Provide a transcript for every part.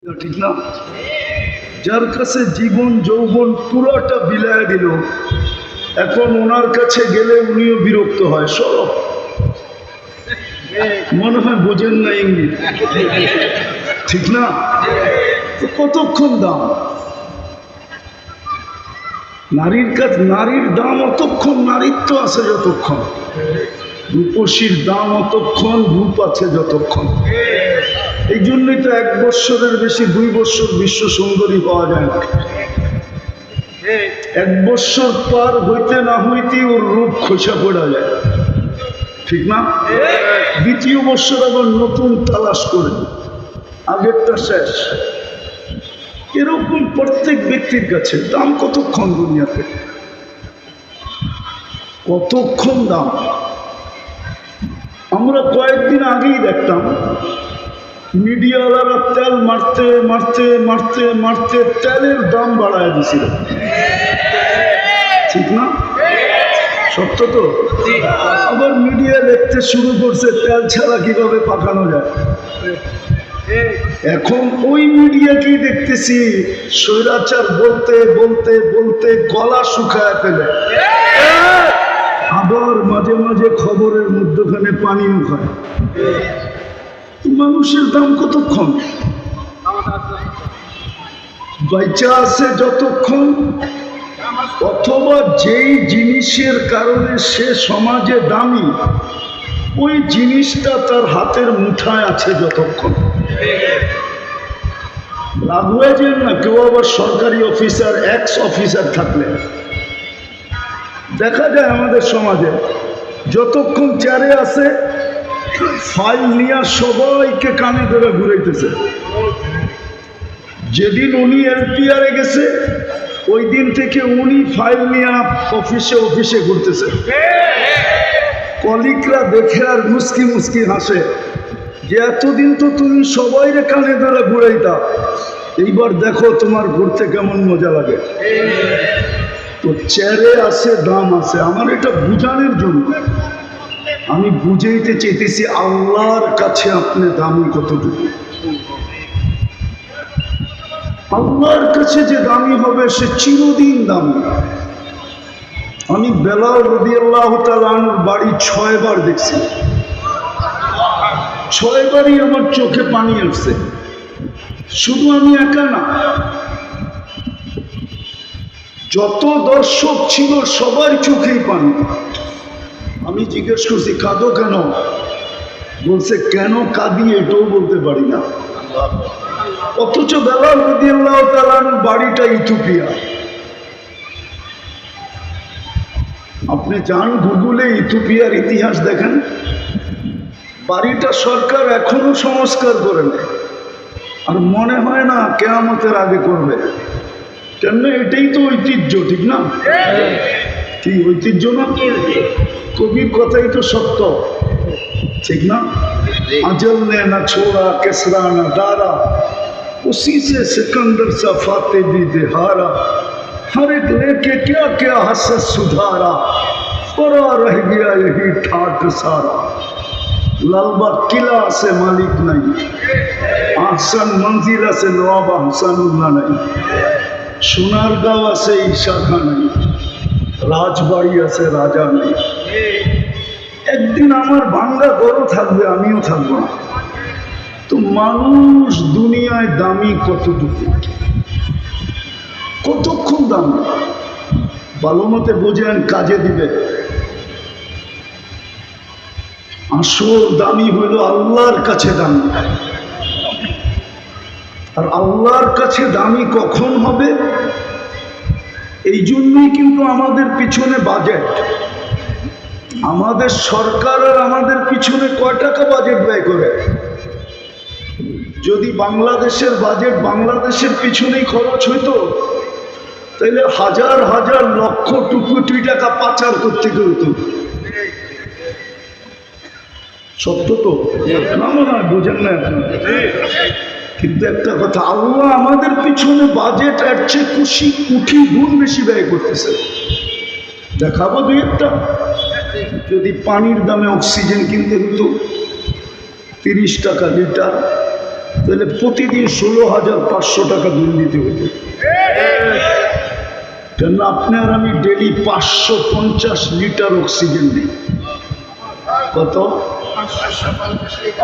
ঠিক না? যার কাছে জীবন যৌবন পুরোটা বিলায় দিল, এখন ওনার কাছে গেলে উনিও বিরক্ত হয়। সরব মনে হয় বোঝেন না ইঙ্গিত, ঠিক না? তো কতক্ষণ দাম নারীর কাছে, নারীর দাম অতক্ষণ, নারীত্ব আছে যতক্ষণ, রূপসীর দাম অতক্ষণ, রূপ আছে যতক্ষণ। এই জন্যই তো 1 বৎসরের বেশি 2 বৎসর বিশ্ব সুন্দরী পাওয়া যায় না। 1 বৎসর পার হইতে না হইতে ওর রূপ খসা পড়া যায়, ঠিক না? 2য় বৎসর আবার নতুন তালাশ করে, আগেরটা শেষ। এরকম প্রত্যেক ব্যক্তির কাছে দাম কতক্ষণ, দুনিয়াতে কতক্ষণ দাম। আমরা কয়েকদিন আগেই দেখতাম মিডিয়াওয়ালারা তেল মারতে মারতে মারতে মারতে তেলের দাম বাড়ায় দিছিল, ঠিক না? সত্য তো? আবার মিডিয়া দেখতে শুরু করছে তেল ছাড়া কিভাবে পাঠানো যায়। এখন ওই মিডিয়াকেই দেখতেছি স্বৈরাচার বলতে বলতে বলতে গলা শুকায় ফেলে, আবার মাঝে মাঝে খবরের মধ্যখানে পানিও খায়। মানুষের দাম কতক্ষণ, বাইচা আছে যতক্ষণ, অথবা যেই জিনিসের কারণে সে সমাজে দামি, ওই জিনিসটা তার হাতের মুঠায় আছে যতক্ষণ। লাভ হয়ে যায় না? কেউ আবার সরকারি অফিসার, এক্স অফিসার থাকলে দেখা যায় আমাদের সমাজে যতক্ষণ চেয়ারে আছে ফাইল নিয়ে সবাইকে কানে ধরে ঘুরাইতেছে। যেদিন উনি এলপিআরে গেছে ওই দিন থেকে উনি ফাইল নিয়ে অফিসে অফিসে ঘুরতেছে। কলিগরা দেখে আর মুস্কি মুস্কি হাসে যে এতদিন তো তুমি সবাইরে কানে ধরে ঘুরাইতা, এইবার দেখো তোমার ঘুরতে কেমন মজা লাগে। তো চেয়ারে আছে, দাম আছে। আমার এটা বুঝানোর জন্য আমি বুঝাইতে চাইতেছি আল্লাহর কাছে আপনি দামি কতটুকু। আল্লাহর কাছে যে দামি হবে সে চিরদিন দামি। আমি বেলাল রাদিয়াল্লাহু তাআলা আনহুর বাড়ি 6 বার দেখছি, 6 বারই আমার চোখে পানি আসছে। শুধু আমি একা না, যত দর্শক ছিল সবার চোখেই পানি। আমি জিজ্ঞেস করছি কাঁদো কেন? বলছে কেন কাঁদি এটাও বলতে পারি না। অথচ বেলাল রাদিয়াল্লাহু তাআলা আনহুর বাড়িটা ইথিওপিয়া। আপনি যান গুগলে ইথিওপিয়ার ইতিহাস দেখেন, বাড়িটা সরকার এখনো সংস্কার করে নেয়, আর মনে হয় না কিয়ামতের আগে করবে। কেন? এটাই তো ঐতিহ্য, ঠিক না? কি ঐতিহ্য না? কবির কথাই তো সত্য, ঠিক না? अजल ने न छोड़ा किसरा न दारा, उसी से सिकंदर सा फाते भी दिहारा, हर एक लेके क्या क्या हसत सुधारा, परा रह गया यही ठाट सारा। लालबाग किला से मालिक नहीं, आहसन मंजिला से नवाब हसनुल्लाह नहीं, সোনারগাঁও আছে ঈশাখা নাই, রাজবাড়ি আছে রাজা নেই। একদিন আমার ভাঙ্গা ঘরও থাকবে, আমিও থাকবো না। তো মানুষ দুনিয়ায় দামি কতটুকু, কতক্ষণ দামি? ভালো মতে বোঝেন, কাজে দিবে। আসল দামি হইল আল্লাহর কাছে দামি। আর আল্লাহর কাছে দামি কখন হবে? এই জন্যই কিন্তু আমাদের পিছনে বাজেট, আমাদের সরকার আর আমাদের পিছনে কয় টাকা বাজেট ব্যয় করে। যদি বাংলাদেশের বাজেট বাংলাদেশের পিছনেই খরচ হইতো, তাহলে হাজার হাজার লক্ষ কোটি টাকা পাচার করতে হতো। সত্য তো না? মনে হয় বোঝেন না এখন। কিন্তু একটা কথা, আল্লাহ আমাদের পিছনে বাজেট এর চেয়ে কোটি গুণ বেশি ব্যয় করতেছে। দেখাবো 2-1টা। যদি পানির দামে অক্সিজেন কিনতে হতো 30 টাকা লিটার, তাহলে প্রতিদিন 16,500 টাকা বিল দিতে হতো। কেন আপনি আর আমি ডেলি 550 লিটার অক্সিজেন নিই। কত?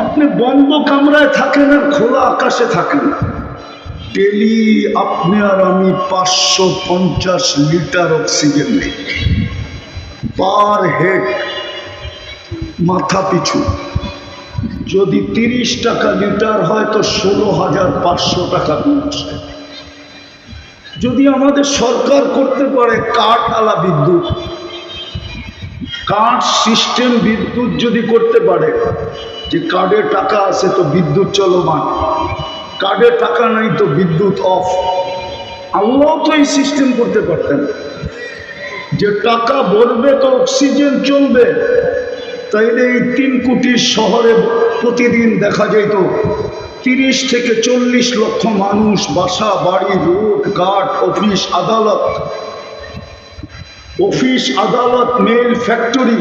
আপনি বন্ধ কামরায় থাকেন আর খোলা আকাশে থাকেন, ডেলি আপনি আর আমি 550 লিটার অক্সিজেন নেই পার হেড, মাথা পিছু। যদি 30 টাকা লিটার হয় তো 16,500 টাকা বিল আসে। যদি আমাদের সরকার করতে পারে কাঠ আলা বিদ্যুৎ, কার্ড সিস্টেম বিদ্যুৎ যদি করতে পারে, যে কার্ডে টাকা আছে তো বিদ্যুৎ চলমান, কার্ডে টাকা নাই তো বিদ্যুৎ অফ। আল্লাহ তো এই সিস্টেম করতে পারতেন যে টাকা ভরবে তো অক্সিজেন চলবে। তাইলে এই 3 কোটির শহরে প্রতিদিন দেখা যেত 30 থেকে 40 লক্ষ মানুষ, বাসা বাড়ি, রোড ঘাট, অফিস আদালত, মেল ফ্যাক্টরি,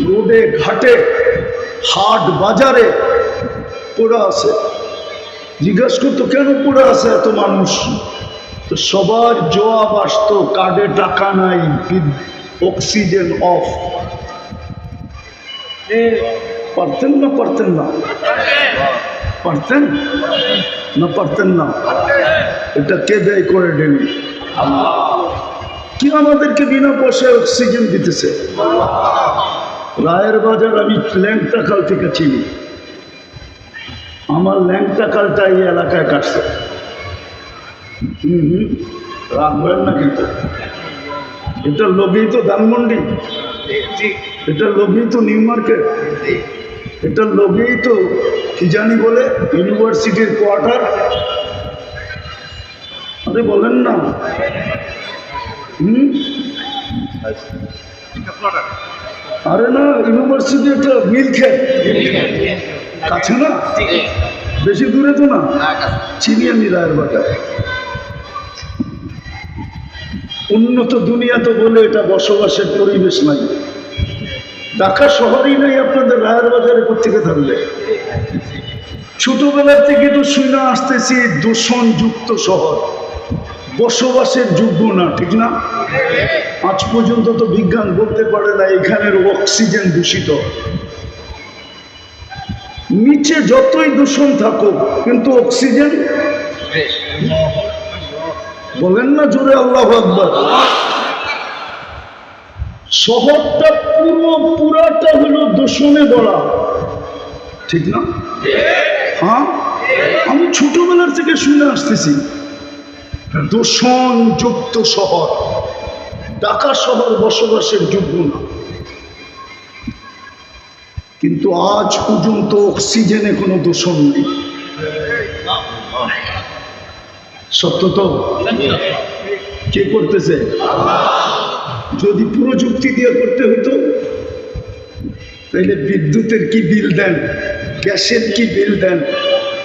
রোডে ঘাটে, হাট বাজারে পড়ে আছে। জিজ্ঞাসা করতো কেন পড়ে আছে এত মানুষ? তো সবার জবাব আসতো কার্ডে টাকা নাই, অক্সিজেন অফ। পারতেন না? পারতেন না? পারতেন না? পারতেন না? এটা কে দেয় করে ডেলি? কি আমাদেরকে বিনা পয়সায় অক্সিজেন দিতেছে? রায়ের বাজার আমি ল্যাংটা খাল থেকে চিনি, আমার ল্যাংটা খালটা এই এলাকায় কাটছে। রাখবেন না কিন্তু, এটা লগেই তো ধানমন্ডি, এটা লগেই তো নিউ মার্কেট, এটা লগেই তো কি জানি বলে ইউনিভার্সিটির কোয়ার্টার। আরে বলেন না। আরে না, ইউনিভার্সিটি একটা মিল খেত কাছে না, বেশি দূরে তো না, চিনি আমি রায়ের বাজার। উন্নত দুনিয়া তো বলে এটা বসবাসের পরিবেশ নাই। ঢাকা শহরেই নাই, আপনাদের রায়ের বাজারে কোথেকে থাকবে? ছোটবেলার থেকে তো শুনে আসতেছি দূষণযুক্ত শহর, বসবাসের যোগ্য না, ঠিক না? আজ পর্যন্ত তো বিজ্ঞান বলতে পারে না এখানের অক্সিজেন দূষিত। নিচে যতই দূষণ থাকুক কিন্তু অক্সিজেন, বলেন না জোরে আল্লাহু আকবার। শহরটা পুরাটা হলো দূষণে ভরা, ঠিক না? হ্যাঁ, আমি ছোটবেলার থেকে শুনে আসতেছি দূষণযুক্ত শহর, ঢাকা শহর বসবাসের যোগ্য না। কিন্তু আজ পর্যন্ত অক্সিজেনে কোনো দূষণ নেই। সত্য তো? কে করতেছে? যদি প্রযুক্তি দিয়ে করতে হতো তাহলে বিদ্যুতের কি বিল দেন, গ্যাসের কি বিল দেন,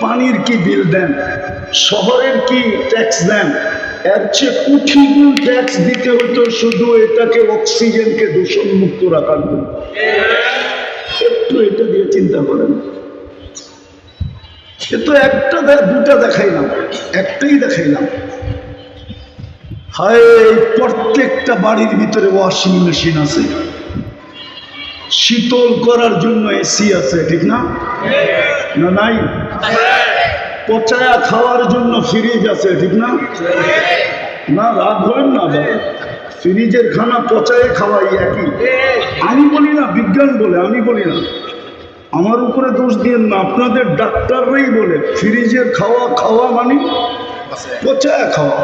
পানির কি বিল দেন, শহরের কি ট্যাক্স দেন, এর চেয়ে কোটি গুণ ট্যাক্স দিতে হতো শুধু এটাকে, অক্সিজেনকে দূষণ মুক্ত রাখার জন্য। একটু এটা দিয়ে চিন্তা করেন। এ তো একটা দুটা দেখাইলাম, একটাই দেখাইলাম। হায়, প্রত্যেকটা বাড়ির ভিতরে ওয়াশিং মেশিন আছে, শীতল করার জন্য এসি আছে, ঠিক না? না নাই? পচায়া খাওয়ার জন্য ফ্রিজ আছে, ঠিক না? না, রাগ হলেন না, ফ্রিজের খানা পচায় খাওয়াই একই। আমি বলি না, বিজ্ঞান বলে, আমি বলি না। আমার উপরে দোষ দিয়েন না, আপনাদের ডাক্তাররাই বলে ফ্রিজের খাওয়া মানে পচায়া খাওয়া,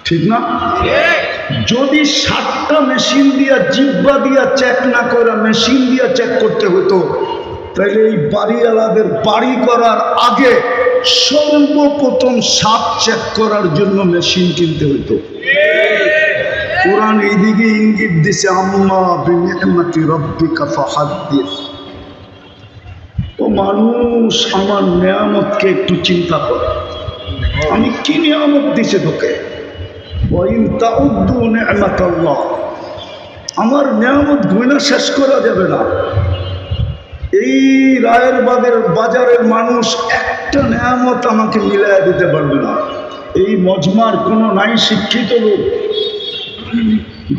ঠিক না? যদি 7টা মেশিন দিয়া, জিব্বা দিয়া চেক না করে মেশিন দিয়া চেক করতে হতো, তাহলে এই বাড়িওয়ালাদের বাড়ি করার আগে সর্বপ্রথম সাপ চেক করার জন্য মেশিন কিনতে হতো। কোরআন এইদিকে ইঙ্গিত দিছে, আম্মা বিনিআমাতি রাব্বিকা ফাহাদ্দিস। ও মানুষ, আমার নিয়ামতকে একটু চিন্তা কর, আমি কি নিয়ামত দিছে তোকে। ওয়াইন তাউদ্দু নি'মাতাল্লাহ, আমার নিয়ামত গুণা শেষ করা যাবে না। এই এই রায়ের বাজারের মানুষ একটা নেয়ামত আমাকে মিলাইয়া দিতে পারবে না। এই মজমার কোনো নাই শিক্ষিত লোক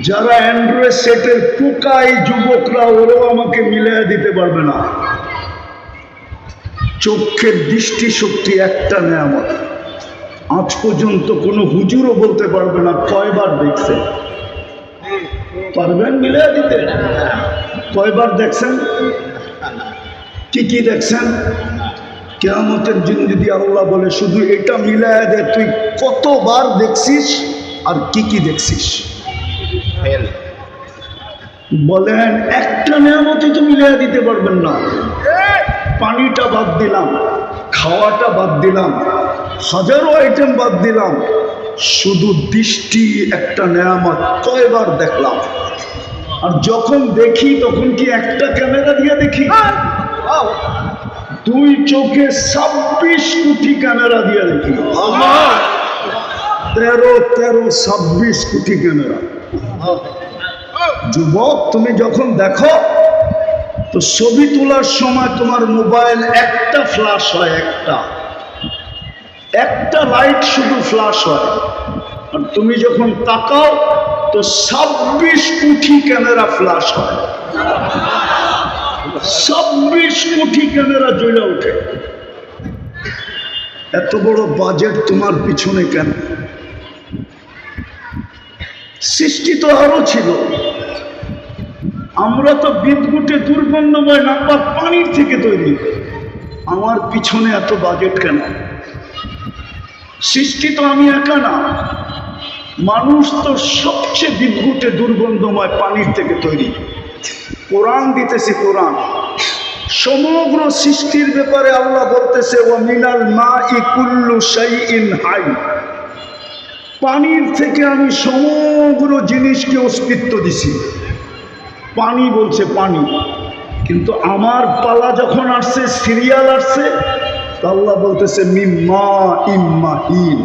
যারা অ্যান্ড্রয়েড সেটের পোকা, এই যুবকরা, ওরাও আমাকে মিলাইয়া দিতে পারবে না। চোখের দৃষ্টি শক্তি একটা নেয়ামত, আজ পর্যন্ত কোনো হুজুরও বলতে পারবে না কয়বার দেখছে। পারবেন মিলাইয়া দিতে? কয়বার দেখছেন? কি কি দেখছেন? কিয়ামতের দিন যদি আল্লাহ বলে শুধু এটা মিলাইয়া দে, তুই কতবার দেখছিস আর কি কি দেখছিস? বলেন একটা নিয়ামতই তো মিলাইয়া দিতে পারবেন না। পানিটা বাদ দিলাম, খাওয়াটা বাদ দিলাম, হাজারো আইটেম বাদ দিলাম, শুধু দৃষ্টি একটা নিয়ামত কয়বার দেখলাম। আর যখন দেখি তখন কি একটা ক্যামেরা দিয়ে দেখি? দুই চোখে 26 কোটি ক্যামেরা দিয়ে দেখি। 13 কোটি ক্যামেরা। যুবক, তুমি যখন দেখো তো ছবি তোলার সময় তোমার মোবাইল একটা ফ্ল্যাশ হয়, একটা লাইট শুধু ফ্ল্যাশ হয়। আর তুমি যখন তাকাও তো 26 কোটি ক্যামেরা ফ্ল্যাশ হয়, 26 কোটি ক্যামেরা জ্বলে ওঠে। এত বড় বাজেট তোমার পিছনে কেন? সৃষ্টি তো আরো ছিল। আমরা তো বিদ্যুটে দুর্গন্ধময় নাপাক পানির থেকে তৈরি, আমার পিছনে এত বাজেট কেন? সৃষ্টি তো আমি একা না, মানুষ তো সবচেয়ে বিদ্যুটে দুর্গন্ধময় পানির থেকে তৈরি। কোরআন দিতেছি, কোরআন সমগ্র সৃষ্টির ব্যাপারে আল্লাহ বলতেছে ওয়া মিনাল মাই কুল্লু শাইইন হাই, পানির থেকে আমি সমগ্র জিনিসকে অস্তিত্ব দিছি। পানি বলছে পানি, কিন্তু আমার পালা যখন আসছে, সিরিয়াল আসছে, আল্লাহ বলতেছে মিম্মা ইম্মাহিন,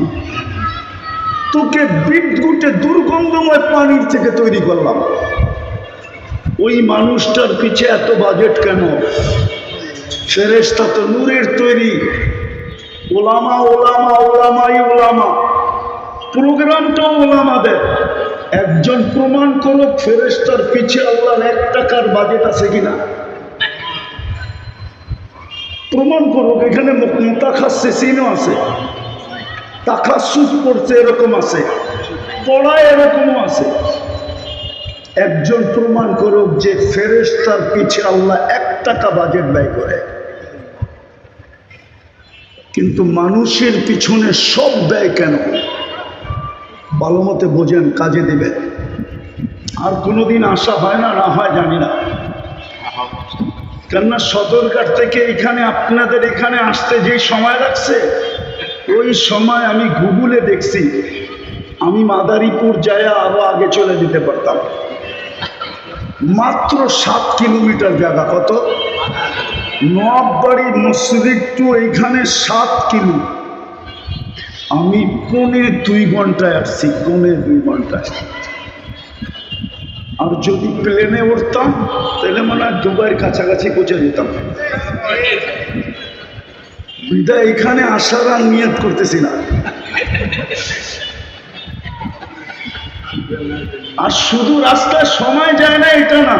তোকে বিদ্যুটে দুর্গন্ধময় পানির থেকে তৈরি করলাম। ওই মানুষটার পিছে এত বাজেট কেন? ফেরেশতা তো নূরের তৈরি, ওলামা ওলামা ওলামাই ওলামা, প্রোগ্রামটাও ওলামাদের। একজন প্রমাণ করো ফেরেশতার পিছে আল্লাহর 1 টাকার বাজেট আছে কিনা? প্রমাণ করো। এখানে মুতাখাসসিসিনও আছে, তাখাসসুস করছে এরকম আছে, পড়ায় এরকমও আছে। একজন প্রমাণ করো যে ফেরেশতার পিছে আল্লাহ 1 টাকা বাজেট ব্যয় করে। কিন্তু মানুষের পিছনে সব ব্যয় কেন? ভালো মতে বোঝেন, কাজে দিবে। আর কোনোদিন আসা হয় না, না হয় জানি না। কেননা সদরঘাট থেকে এখানে আপনাদের এখানে আসতে যে সময় লাগছে, ওই সময় আমি গুগলে দেখছি আমি মাদারীপুর যায় আরো আগে চলে যেতে পারতাম। মাত্র 7 কিলোমিটার জায়গা। কত? নোয়াববাড়ি মসজিদ টু এইখানে 7 কিলো। আমি 2.25 ঘন্টায় আসছি, 2.25 ঘন্টায়। আর যদি প্লেনে উঠতাম তাহলে মনে হয় দুবাইয়ের কাছাকাছি পৌঁছে যেতাম। বিদায় এখানে আসার আর নিয়ত করতেছি না। আর শুধু রাস্তায় সময় যায় না এটা না,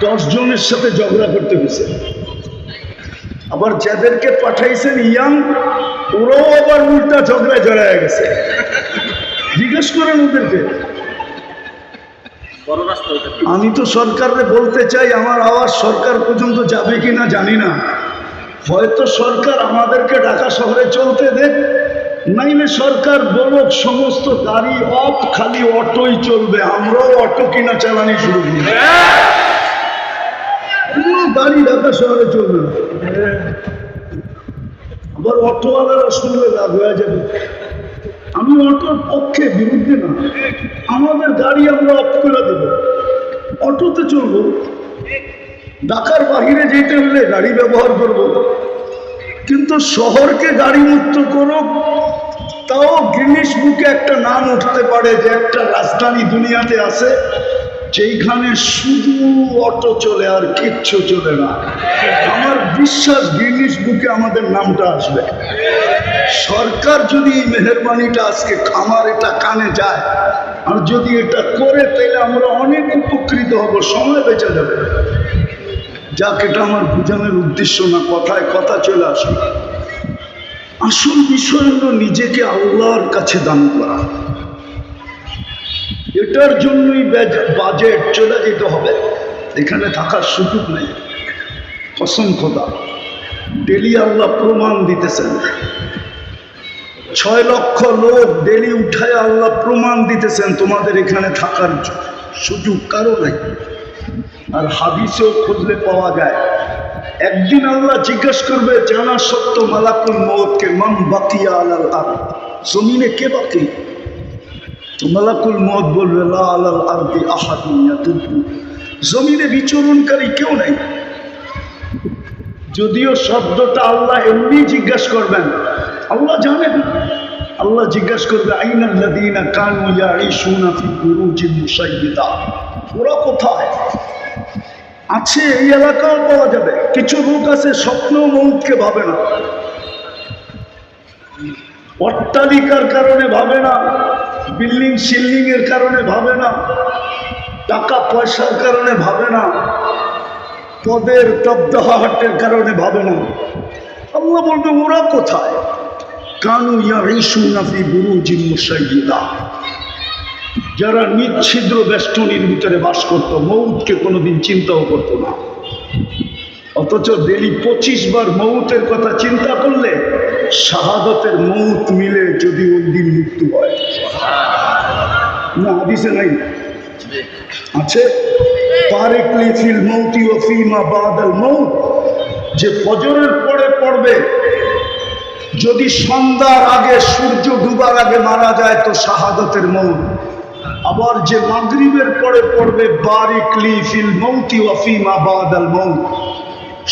10 জনের সাথে ঝগড়া করতে হয়েছে। আবার যাদেরকে পাঠাইছেন ইয়াং, ওরাও আবার উল্টা ঝগড়ায় জড়ায় গেছে। জিজ্ঞেস করেন ওদেরকে। আমি তো সরকারে বলতে চাই, আমার আওয়াজ সরকার পর্যন্ত যাবে কিনা জানি না। হয়তো সরকার আমাদেরকে ঢাকা শহরে চলতে দেখ, নাইলে সরকার বলুক সমস্ত গাড়ি অফ, খালি অটোই চলবে, আমরাও অটো কিনা চালানি শুরু করি। গাড়ি ঢাকা শহরে চলবে। আবার অটোওয়ালারা শুনলে রাগ হয়ে যাবে। আমি অটোর পক্ষে, বিরুদ্ধে না। আমাদের গাড়ি আমরা অফ করে দেব, অটোতে চলবো। ঢাকার বাহিরে যেতে হলে গাড়ি ব্যবহার করব। কিন্তু শহরকে গাড়ি মুক্ত করো, তাও গিনিস বুকে একটা নাম উঠতে পারে যে একটা রাজধানী দুনিয়াতে আছে যেইখানে শুধু অটো চলে আর কিচ্ছু চলে না। আমার বিশ্বাস গিনিস বুকে আমাদের নামটা আসবে। সরকার যদি এই মেহেরবানিটা আজকে আমার এটা কানে যায় আর যদি এটা করে, তাহলে আমরা অনেক উপকৃত হব, সময় বেঁচে যাবে। যাক, এটা আমার বোঝানোর উদ্দেশ্য না, কথায় কথা চলে আসে। আসল বিষয় হলো নিজেকে আল্লাহর কাছে দান করা। এটার জন্যই বাজেট চলে যেতে হবে, এখানে থাকার সুযোগ নেই। কসম খোদা, ডেলি আল্লাহ প্রমাণ দিতেছেন। 6 লক্ষ লোক ডেলি উঠায় আল্লাহ প্রমাণ দিতেছেন তোমাদের এখানে থাকার সুযোগ কারো নাই। আর হাদিসেও খুঁজলে পাওয়া যায়, একদিন আল্লাহ জিজ্ঞেস করবে জানা সত্য মালাকুল মউতকে, মান বাকিয়া আলাল আরদ, জমিনে কে বাকি? তো মালাকুল মউত বলবে লা আলাল আরদি আহাদুন ইয়াদুবু, জমিনে বিচরণকারী কেউ নাই। যদিও শব্দটা আল্লাহ এমনি জিজ্ঞেস করবেন, আল্লাহ জানেন। আল্লাহ জিজ্ঞেস করবে আইনাল্লাযীনা কানু ইয়াঈশুনা ফি বুরুজিন মুশাইয়্যিদা, ওরা কোথায় আছে? এই এলাকাও পাওয়া যাবে। কিছু লোক আছে স্বপ্নেও মউতকে ভাবে না, অট্টালিকার কারণে ভাবে না, বিল্ডিং সিল্ডিং এর কারণে ভাবে না, টাকা পয়সার কারণে ভাবে না, পদের তবদাহাটের কারণে ভাবে না। আল্লাহ বলবে ওরা কোথায়? কানু ইয়াঈশুনা ফি বুরুজিন মুশাইয়্যিদা, যারা নিচ্ছিদ্র বেষ্টনীর ভিতরে বাস করত, মউতকে কোনোদিন চিন্তাও করত না। অথচ ডেলি 25 বার মউতের কথা চিন্তা করলে শাহাদাতের মউত মিলে যদি ওই দিন মৃত্যু হয়। না হাদিসে নাই? আছে। বারিকলি ফিল মউতি ওয়া ফিমা বাদাল মউত, যে ফজরের পরে পড়বে, যদি সন্ধ্যার আগে সূর্য ডুবার আগে মারা যায় তো শাহাদাতের মউত। আবার যে মাগরিবের পরে পড়বে বারিকলি ফিল মউতি ওয়া ফিমা বাদাল মউত,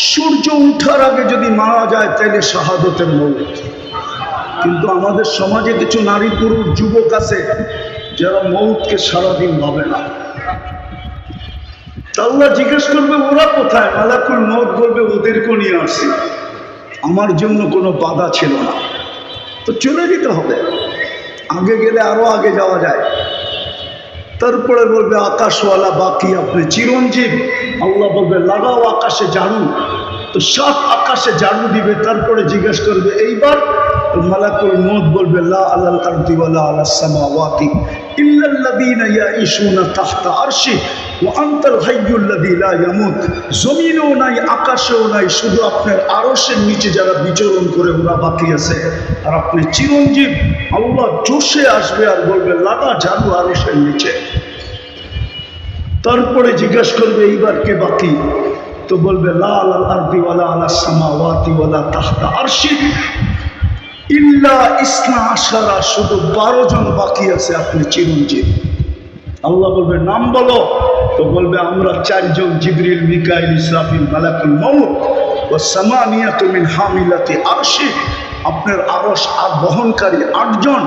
সূর্য উঠার আগে যদি মারা যায় তাহলে শাহাদাতের মউত। কিন্তু আমাদের সমাজে কিছু নারী পুরুষ যুবক আছে যারা মউতকে সারাদিন ভাবে না। আল্লাহ জিজ্ঞেস করবে ওরা কোথায়? মালাকুল মউত বলবে ওদেরকেও নিয়ে আসছি, আমার জন্য কোনো বাধা ছিল না। তো চলে যেতে হবে, আগে গেলে আরো আগে যাওয়া যায়। তারপরে বলবে আকাশওয়ালা বাকি, আপনি চিরঞ্জীব। আল্লাহ বলবে লাগাও আকাশে ঝাড়ু, তো 7 আকাশে ঝাড়ু দিবে। তারপরে জিজ্ঞেস করবে এইবার? মালাকুল মউত বলবে লা আলাল আরদি ওয়ালা আলাস সামাওয়াতি ইল্লাল্লাযীনা ইয়াঈশুনা তাহতা আরশি ওয়া আনতাল হাইয়্যুল্লাযী লা ইয়ামুত, জমিনেও নাই আকাশেও নাই, শুধু আপনার আরশের নিচে যারা বিচরণ করে ওরা বাকি আছে, আর আপনি চিরঞ্জীব। আল্লাহ জোশে আসবে আর বলবে লাগা ঝাড়ু আরশের নিচে। তারপরে জিজ্ঞেস করবে এইবার কে বাকি? তো বলবে লা আলাল আরদি ওয়ালা আলাস সামাওয়াতি ওয়ালা তাহতা আরশি ইল্লা ইসনা আশারা, শুধু 12 জন বাকি আছে, আপনি চিরঞ্জীব। আল্লাহ বলবে নাম বলো, তো বলবে আমরা 4 জন, জিবরিল, মিকাইল, ইসরাফিল, মালাকুল মউত ওয়া সামানিয়াতু মিন হামিলাতি আরশি, আপনার আরশ আর বহনকারী 8 জন,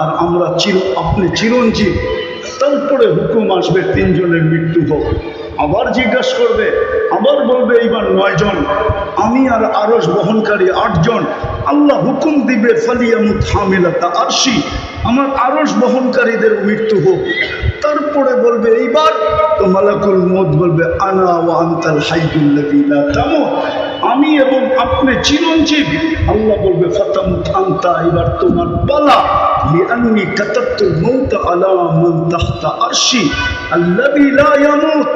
আর আমরা আপনি চিরঞ্জীব। তারপরে হুকুম আসবে 3 জনের মৃত্যু হোক। আবার জিজ্ঞাসা করবে, আবার বলবে এইবার 9 জন, আমি আর আরশ বহনকারী 8 জন। আল্লাহ হুকুম দিবে ফালিয়ামুত হামিলাতা আরশি, আমার আরশ বহনকারীদের মৃত্যু হোক। তারপরে বলবে এইবার? তো মালাকুল মউত বলবে আনা ওয়া আনতাল হাইয়্যুল্লাযী লা তামুত, আমি এবং আপনি চিরঞ্জীব। আল্লাহ বলবে ফাতামুত আনতা, এবার তোমার পালা। লিআন্নী কাতাবতুল মউত আলা মান তাহতা আরশি আল্লাযী লা ইয়ামুত,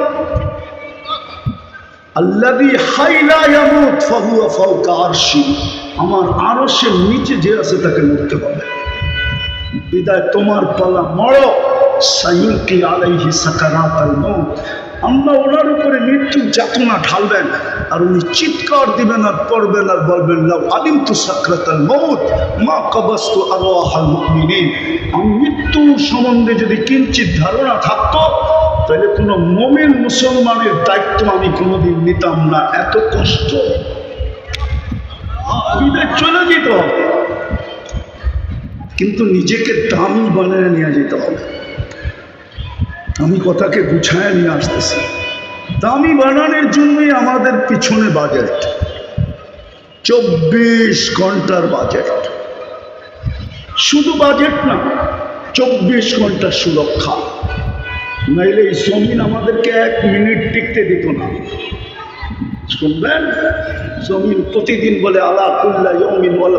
আল্লাযী হাই লা ইয়ামুত ফাহুয়া ফাওকা আরশি, আমার আরশের নিচে যে আছে তাকে মরতে হবে। বিদায় তোমার পালা, মরো। সায়ুলকি আলাইহি সাকারাতাল মউত, আমরা ওনার উপরে মৃত্যু যাতনা ঢালবেন, আর উনি চিৎকার দিবেন আর পড়বেন আর বলবেন লাউ আলিমতু সাকরাতাল মউত মা কাবাসতু আরওয়াহাল মুমিনিন, আমি মৃত্যুর সম্বন্ধে যদি কিঞ্চিত ধারণা থাকতো তাহলে কোনো মুমিন মুসলমানের দায়িত্ব আমি কোনোদিন নিতাম না। এত কষ্ট, বিদায় চলে যেতে হবে, কিন্তু নিজেকে দামি বানিয়ে নিয়ে যেতে হবে। আমি কথাকে গুছায় নিয়ে আসতেছি। দামি বানানোর জন্যই আমাদের পিছনে বাজেট, 24 ঘন্টার বাজেট। শুধু বাজেট না, 24 ঘন্টার সুরক্ষা। নাইলে এই জমিন আমাদেরকে 1 মিনিট টিকতে দিত না। শুনবেন, জমিন প্রতিদিন বলে আলা কুল্লা ইয়াউমিন ওয়াল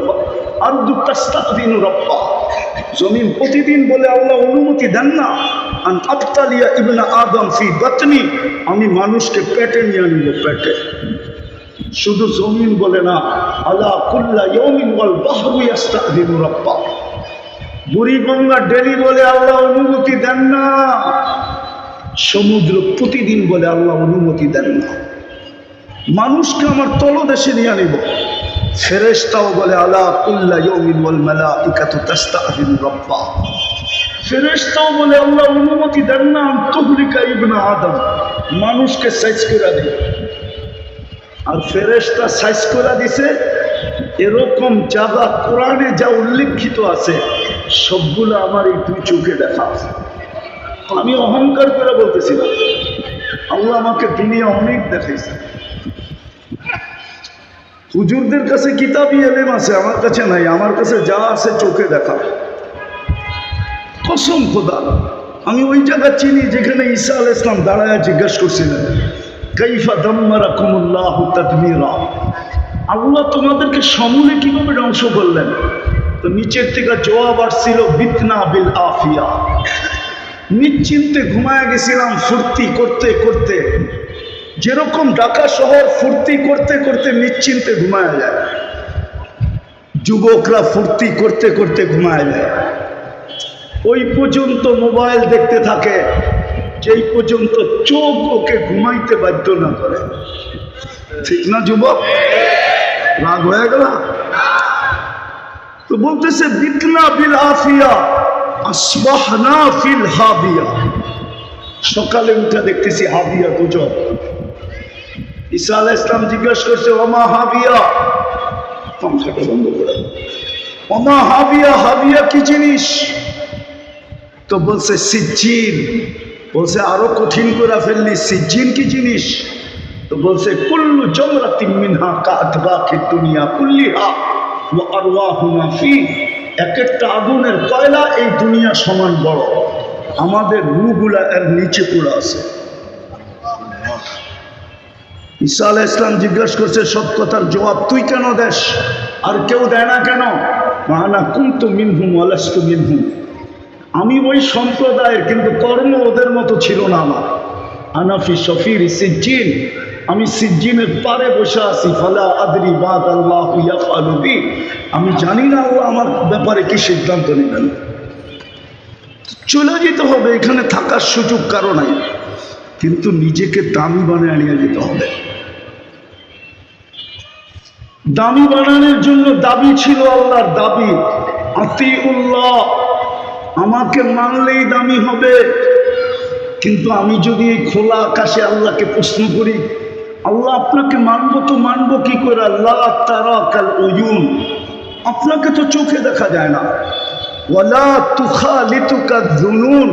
আরদু তাস্তাযিনু রাব্বা। জমিন প্রতিদিন বলে আল্লাহ অনুমতি দেন না, আন আবতালিয়া ইবনা আদম ফি বাতনি, আমি মানুষকে পেটে নিয়ে নিব, পেটে। শুধু জমিন বলে না, আলা কুল্লা ইয়াউমিন ওয়াল বাহরু ইস্তাযিনু রাব্বা। বুড়িগঙ্গা ডেলি বলে আল্লাহ অনুমতি দেন না, সমুদ্র প্রতিদিন বলে আল্লাহ অনুমতি দেন না। মানুষকে আমার তলদেশে নিয়ে নিব, ফেরেশতাও বলে আলা কুল্লা ইয়াউমিন ওয়াল মালাইকাতু তাস্তাযিনু রাব্বা। ফেরেশতাও বলে আল্লাহ অনুমতি দেন না তুহলিকা ইবনা আদম, মানুষকে সাইজ করে দেয়। আর ফেরেশতা সাইজ করে দিছে এরকম জায়গা কোরআনে যা উল্লেখিত আছে সবগুলো আমার এই 2 চোখে দেখা আছে। আমি অহংকার করে বলতেছি না, আল্লাহ আমাকে দুনিয়া অনেক দেখাইছে। হুজুরদের কাছে কিতাবি এলেম আছে, আমার কাছে নাই। আমার কাছে যা আছে চোখে দেখা। কসম খোদা, আমি ওই জায়গা চিনি যেখানে ঈসা আলাইহিস সালাম দাঁড়ায় জিজ্ঞেস করছিলেন কাইফা দাম্মারাকুমুল্লাহু তাদমীরা, আল্লাহ তোমাদেরকে সমূলে কিভাবে ধ্বংস করলেন? তো নিচের থেকে জবাব আসছিল বিতনা বিল আফিয়া, নিশ্চিন্তে ঘুমায় গেছিলাম ফুর্তি করতে করতে। যেরকম ঢাকা শহর ফুর্তি করতে করতে নিশ্চিন্তে ঘুমায় যায়, যুবকরা ফুর্তি করতে করতে ঘুমায় যায়। ওই পর্যন্ত মোবাইল দেখতে থাকে যেই পর্যন্ত চোখ ওকে ঘুমাইতে বাধ্য না করে। ঠিক না যুবক? রাগ হয়ে গেল? তো বলতেছে বিতনা বিল আফিয়া আসবাহনা ফিল হাবিয়া, সকালে উঠে দেখতেছি হাবিয়া গুজব। ঈসা আলাইহিস সালাম জিজ্ঞাসা করছে ওমা হাবিয়া, পাংখাটা বন্ধ করে, ওমা হাবিয়া, হাবিয়া কি জিনিস? তো বলছে সিজ্জিন। বলছে আরো কঠিন করে ফেললি, সিজ্জিন কি জিনিস? তো বলছে কুল্লু জামরাতিন মিনহা কাআতবাকিদ দুনিয়া কুল্লিহা ওয়া আরওয়াহুনা ফি, এক একটা আগুনের কয়লা এই দুনিয়া সমান বড়, আমাদের রূহগুলা এর নিচে পড়ে আছে। ঈসা আলাইহিস সালাম জিজ্ঞাসা করছে সব কথার জবাব তুই কেন দেস, আর কেউ দেয় না কেন? মানা কুনতু মিনহুম ওয়া লাস্তু মিনহুম, আমি ওই সম্প্রদায়ের কিন্তু কর্ম ওদের মতো ছিল না আমার। আনাফি শফির সিজ্জিন, আমি সিজ্জিনের পারে বসে আছি। ফালা আদরি বাদ আল্লাহু ইয়াফআলু বি, আমি জানি না আল্লাহ আমার ব্যাপারে কি সিদ্ধান্ত নেবেন। চলে যেতে হবে, এখানে থাকার সুযোগ কারো নাই, কিন্তু নিজেকে দামি বানিয়ে নিয়ে যেতে হবে। দামি বানানোর জন্য দাবি ছিল আল্লাহর দাবি, আতিউল্লাহ, আমাকে মানলেই দামি হবে। কিন্তু আমি যদি এই খোলা আকাশে আল্লাহকে প্রশ্ন করি, আল্লাহ আপনাকে মানবো তো মানবো কি করে? আল্লাহ তারাকাল উয়ুন, আপনাকে তো চোখে দেখা যায় না। ওয়ালা তুখালিতুকা যুনুন,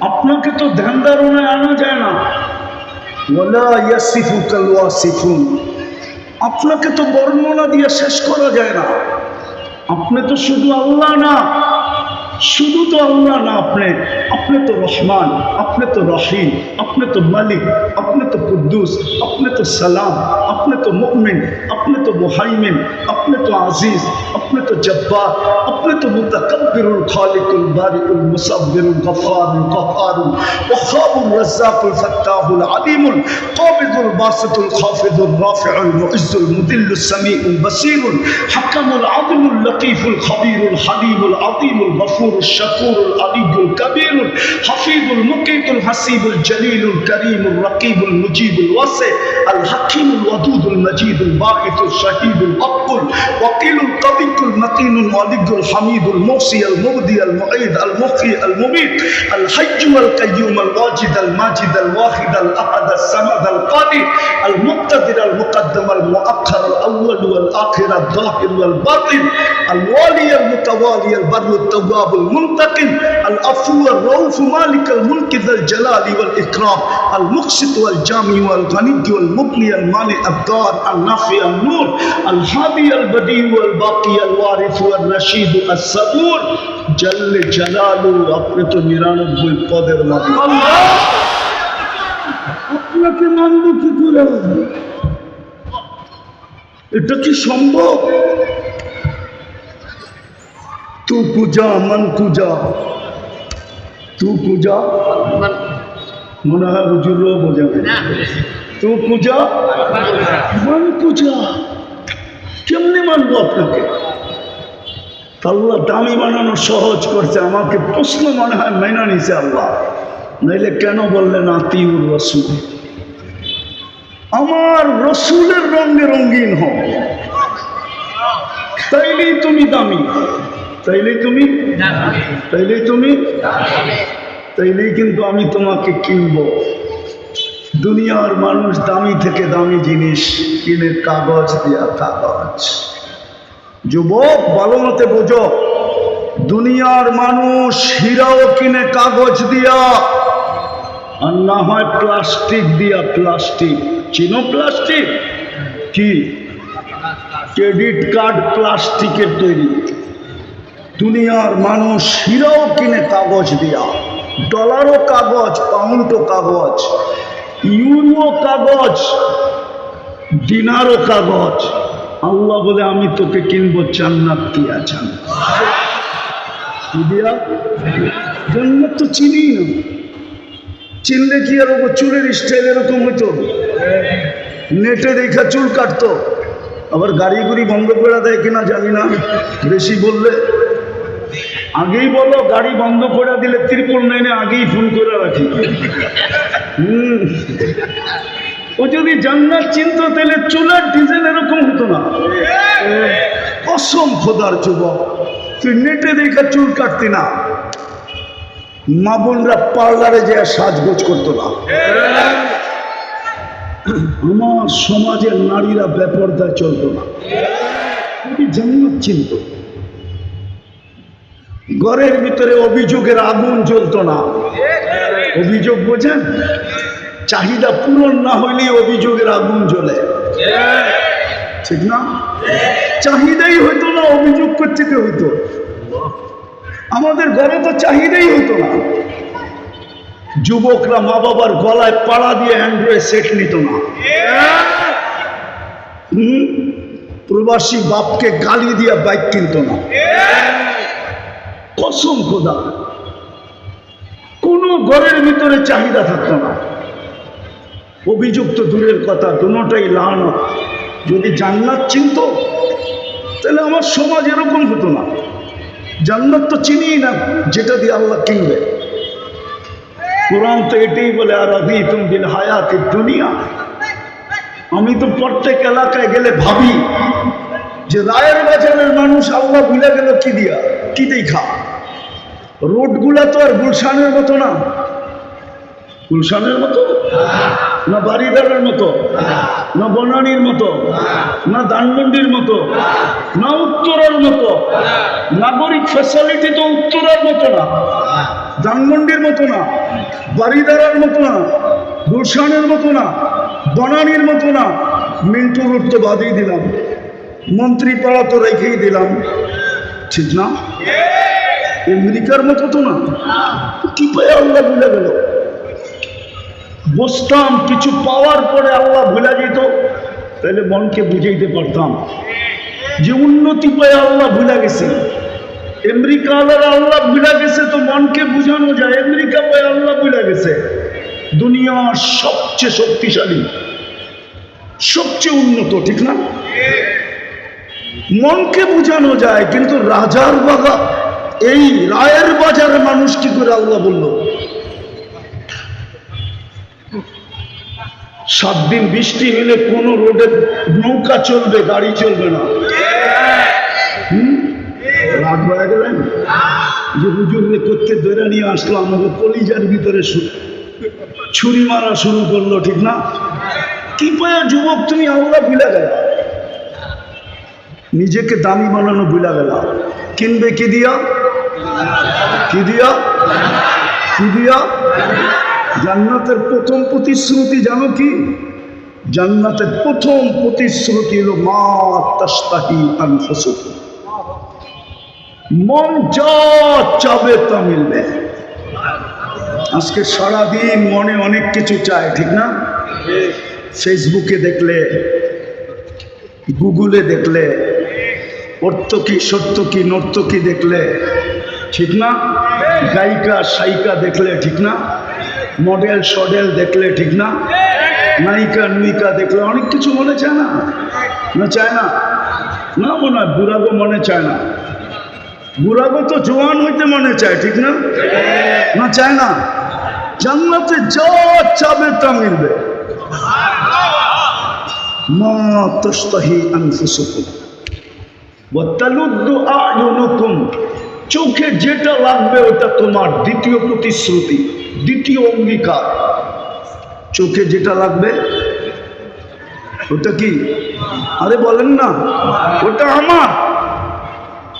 আপনাকে তো ধ্যান ধারণায় আনা যায় না। ওয়ালা ইয়াসিফুকাল ওয়াসিফুন, আপনাকে তো বর্ণনা দিয়ে শেষ করা যায় না। আপনি তো শুধু আল্লাহ না, শুধু তো আল্লাহ না, আপনি তো রহমান, আপনি তো রহিম, আপনি তো মালিক, আপনি তো কুদ্দুস, আপনি তো সালাম, আপনি তো মুমিন, আপনি তো মুহাইমিন, আপনি তো আজিজ, আপনি তো জব্বার, আপনি তো মুতাকাব্বিরুল খালিকুল বারিকুল মুসাব্বিরুল গফফারুল কাহ্হারুল ওয়াহ্হাবুর রাজ্জাকুল ফাত্তাহুল আলিমুল কাবিদুল বাসিতুল খাফিদুর রাফিউল মুইজ্জুল মুদিল্লুস সামিউল বাসীরুল হাকামুল আদিলুল লতীফুল খবীরুল হালিমুল আযীমুল গফুর الشكور العلي الكبير الحفيظ المقيت الحسيب الجليل الكريم الرقيب المجيب الواسع الحكيم الودود المجيد الباعث الشهيد الأقل وقيل القوي المتين الولي الحميد الموصي المبدي المعيد المحيي المميت الحي والقيوم الواجد الماجد الواحد الأحد الصمد القادر المقتدر المقدم المؤخر الأول والآخر الظاهر والباطن الوالي التوالي البر التواب المنتقم العفو الرؤوف مالك الملك ذا الجلال والإكرام المقسط والجامع والغني والمغني المانع الدار النافع النور الهادي البديع والباقي الوارث والرشيد الصبور جل جلاله আপনি তো 99 পদের মালিক আল্লাহ আপনাকে মানব কি করে এটা কি সম্ভব तू पूजा मन पूजा तू पूजा মনে হয় হুজুরও বোঝাবে तू पूजा मन पूजा কেমনে মানবো আপনাকে আল্লাহ দামি বানানো সহজ করছে আমাকে প্রশ্ন মনে হয় মেনা নিছে আল্লাহ নাইলে কেন বললেন আতিউর রসুল আমার রসুলের রঙে রঙিন হও তাইলেই তুমি দামি তাইলেই তাইলেই কিন্তু আমি তোমাকে কিনবো দুনিয়ার মানুষ দামি থেকে দামি জিনিস কিনে কাগজ দিয়া কাগজ যুবক ভালো মতে বোঝো দুনিয়ার মানুষ হীরাও কিনে কাগজ দিয়া আর না হয় প্লাস্টিক দিয়া প্লাস্টিক চিনো প্লাস্টিক কি ক্রেডিট কার্ড প্লাস্টিকের তৈরি দুনিয়ার মানুষ হীরাও কিনে কাগজ দিয়া ডলারও কাগজ পাউন্ডও কাগজ ইউরো কাগজ দিনারও কাগজ আল্লাহ বলে আমি তোকে কিনবো জান্নাত দিয়া জান্নাত তো চিনি না চিনলে কি আর চুলের স্টাইল এরকম হইতো নেটে দেখা চুল কাটতো আবার গাড়ি গুড়ি বন্ধ করে দেয় কিনা জানি না বেশি বললে আগেই বলো গাড়ি বন্ধ করে দিলে 999 আগেই ফোন করে রাখি ও যদি জান্নাত চিনত তাহলে চুলের ডিজাইন এরকম হতো না কসম খোদার যুবক তুই নেটে দেখা চুল কাটতি না মা বোনরা পার্লারে যে সাজগোজ করতো না আমার সমাজের নারীরা বেপরদায় চলতো না জান্নাত চিনত ঘরের ভিতরে অভিযোগের আগুন জ্বলতো না অভিযোগ বোঝেন চাহিদা পূরণ না হইলে অভিযোগের আগুন জ্বলে ঠিক না চাহিদাই হইতো না অভিযোগ করতে হইতো আমাদের ঘরে তো চাহিদাই হইতো না যুবকরা মা বাবার গলায় পাড়া দিয়ে অ্যান্ড্রয়েড সেট নিত না প্রবাসী বাপকে গালি দিয়ে বাইক কিনত না কসম খোদা কোন ঘরের ভিতরে চাহিদা থাকতো না অভিযোগ তো দূরের কথা দুটোটাই লানত যদি জান্নাত চিনত তাহলে আমার সমাজ এরকম হতো না জান্নাত তো চিনি না যেটা দিয়ে আল্লাহ কিনবে কোরআন তো এটাই বলে আর রাদিতুম বিল হায়াতিদ দুনিয়া আমি তো প্রত্যেক এলাকায় গেলে ভাবি যে রায়ের বাজারের মানুষ আল্লাহ ভুলে গেল কি দিয়া কি দেখা রোডগুলা তো আর গুলশানের মতো না গুলশানের মতো না বাড়িদারের মতো না বনানীর মতো না ধানমন্ডির মতো না উত্তরের মতো নাগরিক ফ্যাসিলিটি তো উত্তরের মতো না ধানমন্ডির মতো না বাড়িদারের মতো না গুলশানের মতো না বনানীর মতো না মিন্টু রোড তো বাদই দিলাম মন্ত্রী পাড়া তো রেখেই দিলাম ঠিক না আমেরিকার মতো তো না কি পায় আল্লাহ ভুলে গেল বসতাম কিছু পাওয়ার পরে আল্লাহ ভুলে যেত তাহলে মনকে বুঝাইতে পারতাম যে উন্নতি পায় আল্লাহ ভুলে গেছে আমেরিকা আল্লাহ ভুলে গেছে তো মনকে বুঝানো যায় আমেরিকা পায় আল্লাহ ভুলে গেছে দুনিয়ার সবচেয়ে শক্তিশালী সবচেয়ে উন্নত ঠিক না মনকে বুঝানো যায় কিন্তু রাজার বাগা এই রায়ের বাজারে মানুষ কি করে আল্লাহ বলল 7 দিন বৃষ্টি হলে কোন রোডে নৌকা চলবে গাড়ি চলবে না রাত হয়ে গেলেন যে হুজুরে করতে ধরে নিয়ে আসলো আমাকে কলিজার ভিতরে ছুরি মারা শুরু করলো ঠিক না কি পায় যুবক তুমি আল্লাহ ভুলে গেল নিজেকে দামি বানানো ভুলা গেল। কিনবে কি দিয়া? কি দিয়া? কি দিয়া? জান্নাতের প্রথম প্রতিশ্রুতি জানো কি? জান্নাতের প্রথম প্রতিশ্রুতি হলো মা তাশতাহি আনফুসুকুম, মন যা চাবে তা মিলবে। আজকে সারাদিন মনে অনেক কিছু চায়, ঠিক না? ফেসবুকে দেখলে, গুগলে দেখলে, অর্থকি সত্যকি নর্তকী দেখলে, ঠিক না? গায়িকা সায়িকা দেখলে, ঠিক না? মডেল সডেল দেখলে, ঠিক না? নায়িকা নুইকা দেখলে অনেক কিছু মনে চায় না? না চায় না? না মনে হয় বুড়াগো মনে চায় না? বুড়াগো তো জোয়ান হইতে মনে চায়, ঠিক না? না চায় না? জান্নাতে যা চাবে তা মিলবে। মা তাশতাহি আনফুসুকুম ওয়া তালুদ্দু আ'য়ুনুকুম, চোখে যেটা লাগবে ওটা তোমার। দ্বিতীয় প্রতিশ্রুতি, দ্বিতীয় অঙ্গীকার। চোখে যেটা লাগবে ওটা কি? আরে বলেন না, ওটা আমার।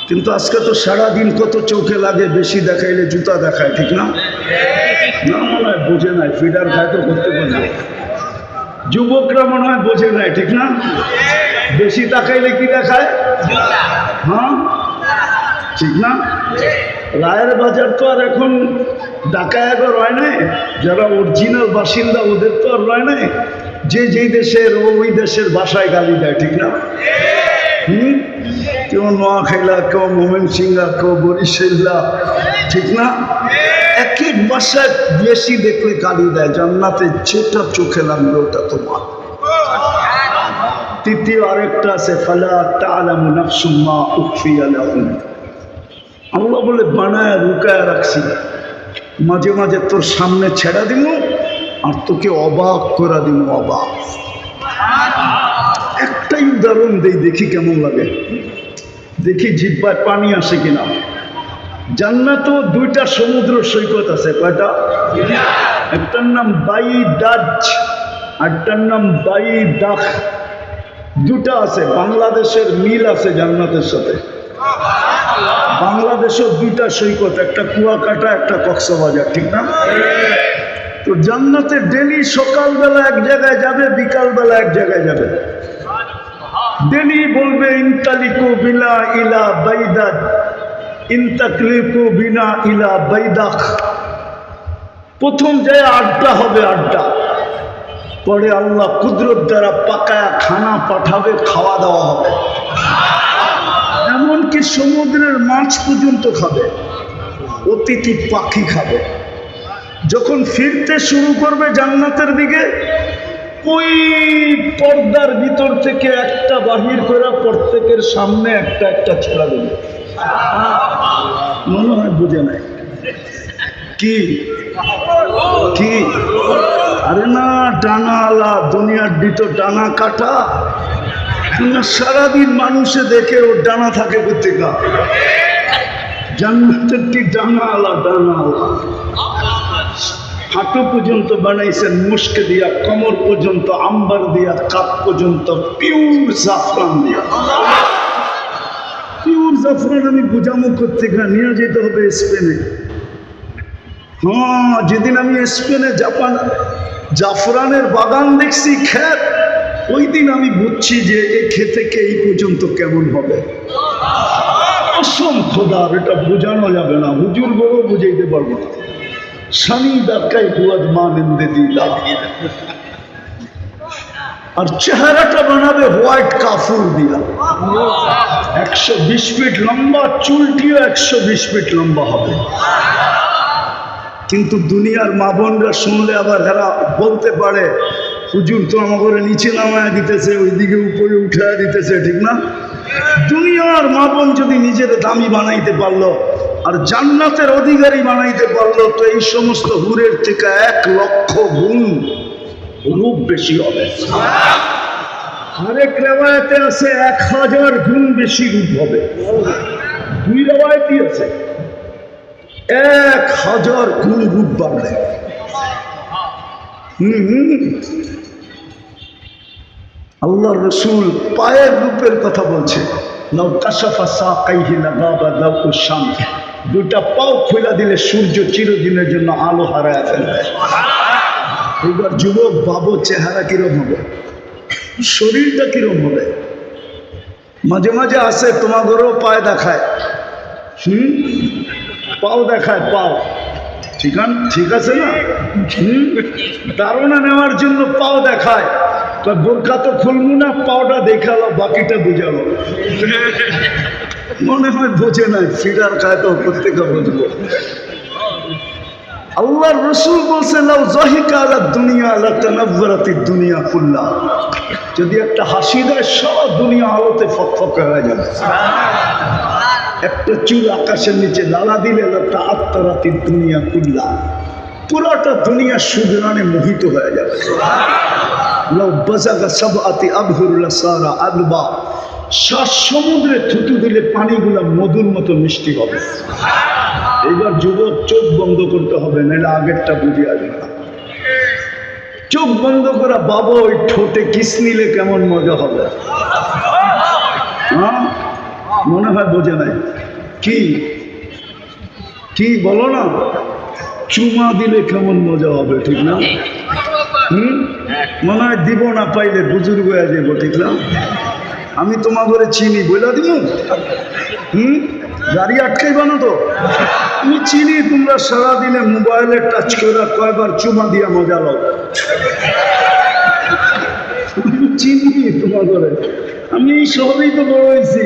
কিন্তু আজকে তো সারাদিন কত চোখে লাগে, বেশি দেখাইলে জুতা দেখায়, ঠিক না? না মনে হয় বোঝে নাই, ফিডার খায় তো করতে পারে। যুবকরা মনে হয় বোঝে নাই, ঠিক না? বেশি তাকাইলে কি দেখায়? হ্যাঁ ঠিক না? রায়ের বাজার তো আর এখন ঢাকায় রয় নাই, যারা অরিজিনাল বাসিন্দা ওদের তো আর রয় নাই। যে যেই দেশের ওই দেশের ভাষায় গালি দেয়, ঠিক না? কেউ নোয়াখাইলা, কেউ ময়মনসিংহা, কেউ বরিশাল্লা, ঠিক না? এক এক ভাষায় বেশি দেখলে গালি দেয়। জান্নাতে যেটা চোখে লাগবে ওটা তোমার। তৃতীয় আরেকটা আছে, ফালা তা'লামু নাফসুম মা উখফিয়া লাহুম। আল্লাহ বলে বানায় লুকায় রাখছি, মাঝে মাঝে তোর সামনে ছেড়া দিব আর তোকে অবাক করে দিব। অবাক। একটাই উদাহরণ দেই, দেখি কেমন লাগে, দেখি জিহ্বায় পানি আসে কিনা। জান্নাত দুইটা সমুদ্র সৈকত আছে। কয়টা? একটার নাম বাইদাজ, আরটার নাম বাইদাখ। দুটা আছে। বাংলাদেশের মিল আছে জান্নাতের সাথে। বাংলাদেশের দুইটা সৈকত, একটা কুয়াকাটা, একটা কক্সবাজার, ঠিক না? তো জান্নাতে ডেলি সকালবেলা এক জায়গায় যাবে, বিকালবেলা এক জায়গায় যাবে। ডেলি বলবে ইনতালিকু বিনা ইলা বাইদাজ, ইনতাকলিকু বিনা ইলা বাইদাখ। প্রথম যায় আড্ডা হবে, আড্ডা। পরে আল্লাহ কুদরত দ্বারা পাকায়া খানা পাঠাবে, খাওয়া দাওয়া হবে। এমনকি সমুদ্রের মাছ পর্যন্ত খাবে, অতিথি পাখি খাবে। যখন ফিরতে শুরু করবে জান্নাতের দিকে, ওই পর্দার ভিতর থেকে একটা বাহির করে প্রত্যেকের সামনে একটা একটা ছেড়া দেবে। মনে হয় বুঝে নাই কি? কি? আরে না, ডানা আলা দুনিয়ার ভিতর ডানা কাটা। সারাদিন মানুষে দেখে ওর ডানা থাকে কোথেকে? জান্নাতের ডানা আলা, ডানা আলা। হাঁটু পর্যন্ত বানাইছেন মুস্ক দিয়া, কমর পর্যন্ত আম্বার দিয়া, কাপ পর্যন্ত পিওর জাফরান দিয়া। পিওর জাফরান আমি বুঝামো কোথেকে? নিয়ে যেতে হবে স্পেনে। হ্যাঁ, যেদিন আমি স্পেনে জাফরানের বাগান দেখছি, ক্ষেত, ওই দিন আমি বুঝছি যে এই ক্ষেত থেকে এই পর্যন্ত কেমন হবে। অসম খোদার, এটা বোঝানো যাবে না, হুজুর বড় বুঝাইতে পারবো না। স্বামী দাকাই বুয়াদ মানেন্দে দিলা। আর চেহারাটা বানাবে হোয়াইট কাফুর দিয়া। 120 ফিট লম্বা, চুলটিও 120 ফিট লম্বা হবে। কিন্তু দুনিয়ার মা বোনরা শুনলে আবার এরা বলতে পারে, হুজুর তো আমাকে নিচে নামায় দিতেছে, ওইদিকে উপরে উঠায় দিতেছে, ঠিক না? দুনিয়ার মা বোন যদি নিজের দামি বানাইতে পারলো আর জান্নাতের অধিকারী বানাইতে পারলো, তো এই সমস্ত হুরের থেকে 1 লক্ষ গুণ রূপ বেশি হবে। আরেক রেওয়ায়েতে আছে 1000 গুণ বেশি রূপ হবে। 2 রেওয়ায়েতই আছে, 1000 গুণ রূপ বাড়বে। আল্লাহর রাসূল পায়ের রূপের কথা বলছে। লাউ কাশাফা সাকাইহি লাগাবা দাউ শামস, দুটা পাও খুলে দিলে সূর্য চিরদিনের জন্য আলো হারায় ফেলবে। এবার যুবক বাবু, চেহারা কিরম হবে, শরীরটা কিরম হবে? মাঝে মাঝে আসে তোমাদেরও পায়ে দেখায়, পাও দেখায়, পাও ঠিক আছে না? ধারণা নেওয়ার জন্য পাও দেখায়, বোরখা তো খুলবো না, পাওটা দেখালো, বাকিটা বুঝালো। মনে হয় বোঝে নাই, ফিডার খায় তো প্রত্যেকে বুঝবো। আল্লাহর রাসূল বলছে, লাউ যাহিকা আলা দুনিয়া লাতানাওয়ারাতিদ দুনিয়া কুল্লাহ, যদি একটা হাসি দেয় সব দুনিয়া আলোতে ফকফকে হয়ে যাবে। একটা চুল আকাশের নিচে লালা দিলে লাতাআত্তারাতিদ দুনিয়া কুল্লাহ, পুরোটা দুনিয়া সুদরানে মোহিত হয়ে যাবে। লাউ বাযাগা সাবআতি আবহুর লাসারা আদবা, 7 সমুদ্রে থুতু দিলে পানিগুলা মধুর মতো মিষ্টি হবে। এবার যুবক চোখ বন্ধ করতে হবে, নাহলে আগেরটা বুঝে আসবে না। চোখ বন্ধ করা বাবা, ওই ঠোঁটে কিস নিলে কেমন মজা হবে। হ্যাঁ, মনে হয় বোঝে নাই। কি কি বলো না, চুমা দিলে কেমন মজা হবে, ঠিক না? মনে হয় দিব না পাইলে বুজুর্গ হয়ে যাবো, ঠিক না? আমি তোমার ঘরে চিনি বইলা দিব, গাড়ি আটকাইবা না তো? আমি চিনি তোমরা সারাদিনে মোবাইলে টাচ করে কয়বার চুমা দিয়া মজা লাও। চিনি তোমার ঘরে, আমি এই শহরেই তো বড় হয়েছি।